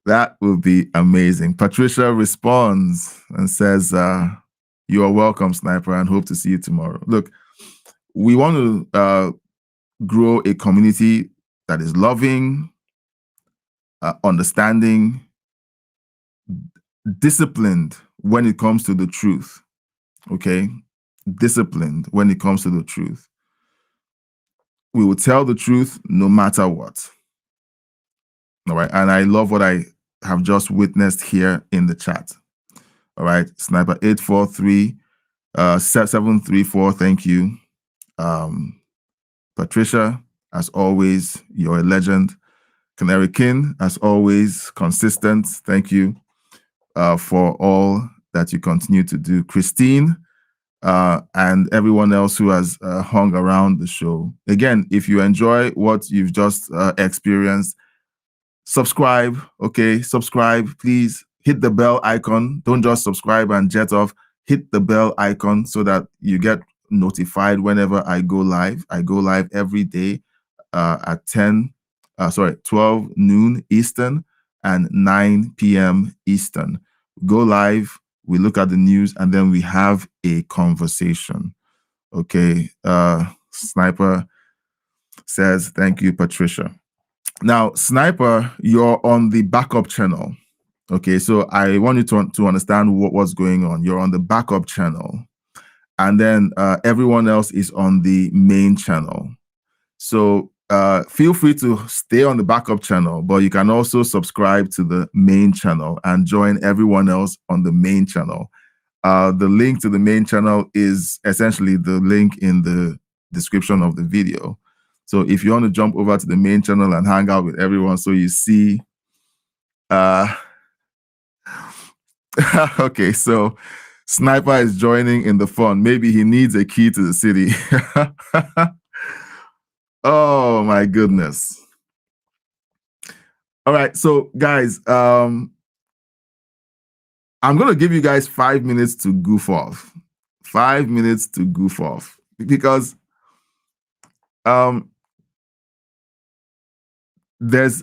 That will be amazing. Patricia responds and says, you are welcome, Sniper, and hope to see you tomorrow. Look, we want to grow a community that is loving, understanding, disciplined when it comes to the truth. Okay? Disciplined when it comes to the truth. We will tell the truth no matter what. All right. And I love what I have just witnessed here in the chat. All right. Sniper 843-734. Thank you. Patricia, as always, you're a legend. Canary King, as always, consistent. Thank you for all that you continue to do. Christine, and everyone else who has hung around the show. Again, if you enjoy what you've just experienced, subscribe. Okay, subscribe. Please hit the bell icon. Don't just subscribe and jet off. Hit the bell icon so that you get notified whenever I go live. I go live every day at 12 noon Eastern and 9 p.m. Eastern. Go live, we look at the news, and then we have a conversation. Okay, Sniper says, thank you, Patricia. Now, Sniper, you're on the backup channel. Okay, so I want you to understand what's going on. You're on the backup channel, and then everyone else is on the main channel. So feel free to stay on the backup channel, but you can also subscribe to the main channel and join everyone else on the main channel. The link to the main channel is essentially the link in the description of the video. So if you want to jump over to the main channel and hang out with everyone, so you see, okay, so Sniper is joining in the fun. Maybe he needs a key to the city. Oh my goodness. All right, so guys, I'm going to give you guys 5 minutes to goof off. 5 minutes to goof off, because there's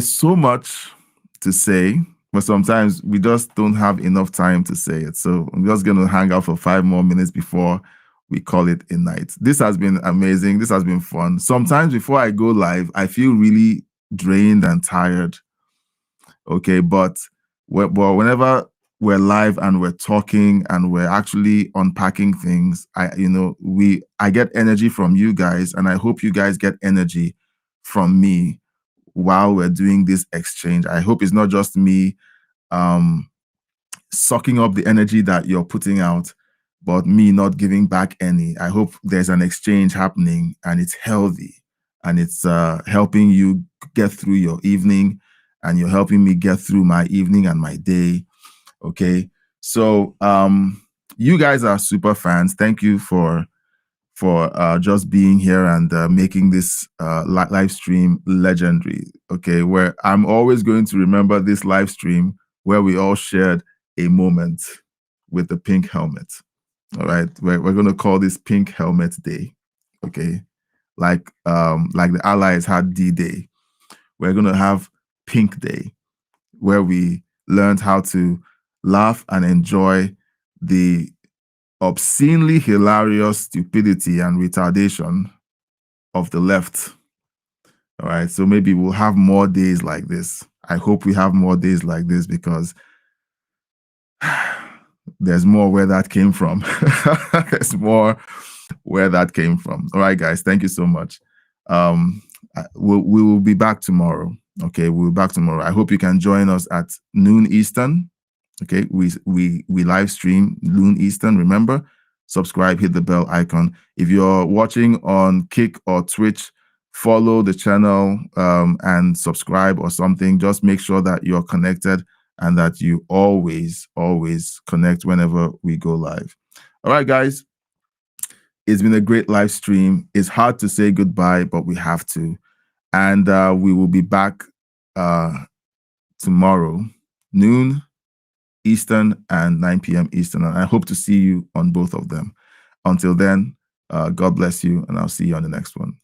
so much to say, but sometimes we just don't have enough time to say it. So I'm just going to hang out for 5 more minutes before we call it a night. This has been amazing. This has been fun. Sometimes before I go live, I feel really drained and tired. Okay, but whenever we're live and we're talking and we're actually unpacking things, I get energy from you guys, and I hope you guys get energy from me while we're doing this exchange. I hope it's not just me sucking up the energy that you're putting out, but me not giving back any. I hope there's an exchange happening and it's healthy, and it's helping you get through your evening, and you're helping me get through my evening and my day. Okay, so you guys are super fans. Thank you for just being here and making this live stream legendary. Okay, where I'm always going to remember this live stream where we all shared a moment with the pink helmet. All right, we're going to call this Pink Helmet Day. Okay, like the Allies had D-Day. We're going to have Pink Day, where we learned how to laugh and enjoy the obscenely hilarious stupidity and retardation of the left. All right, so maybe we'll have more days like this. I hope we have more days like this, because there's more where that came from. There's more where that came from. All right, guys, thank you so much. We will be back tomorrow. Okay, we'll be back tomorrow. I hope you can join us at noon Eastern. Okay, we live stream noon Eastern. Remember, subscribe, hit the bell icon. If you're watching on Kick or Twitch, follow the channel and subscribe or something. Just make sure that you're connected and that you always connect whenever we go live. All right, guys, it's been a great live stream. It's hard to say goodbye, but we have to. And we will be back tomorrow, noon Eastern and 9 p.m. Eastern. And I hope to see you on both of them. Until then, God bless you, and I'll see you on the next one.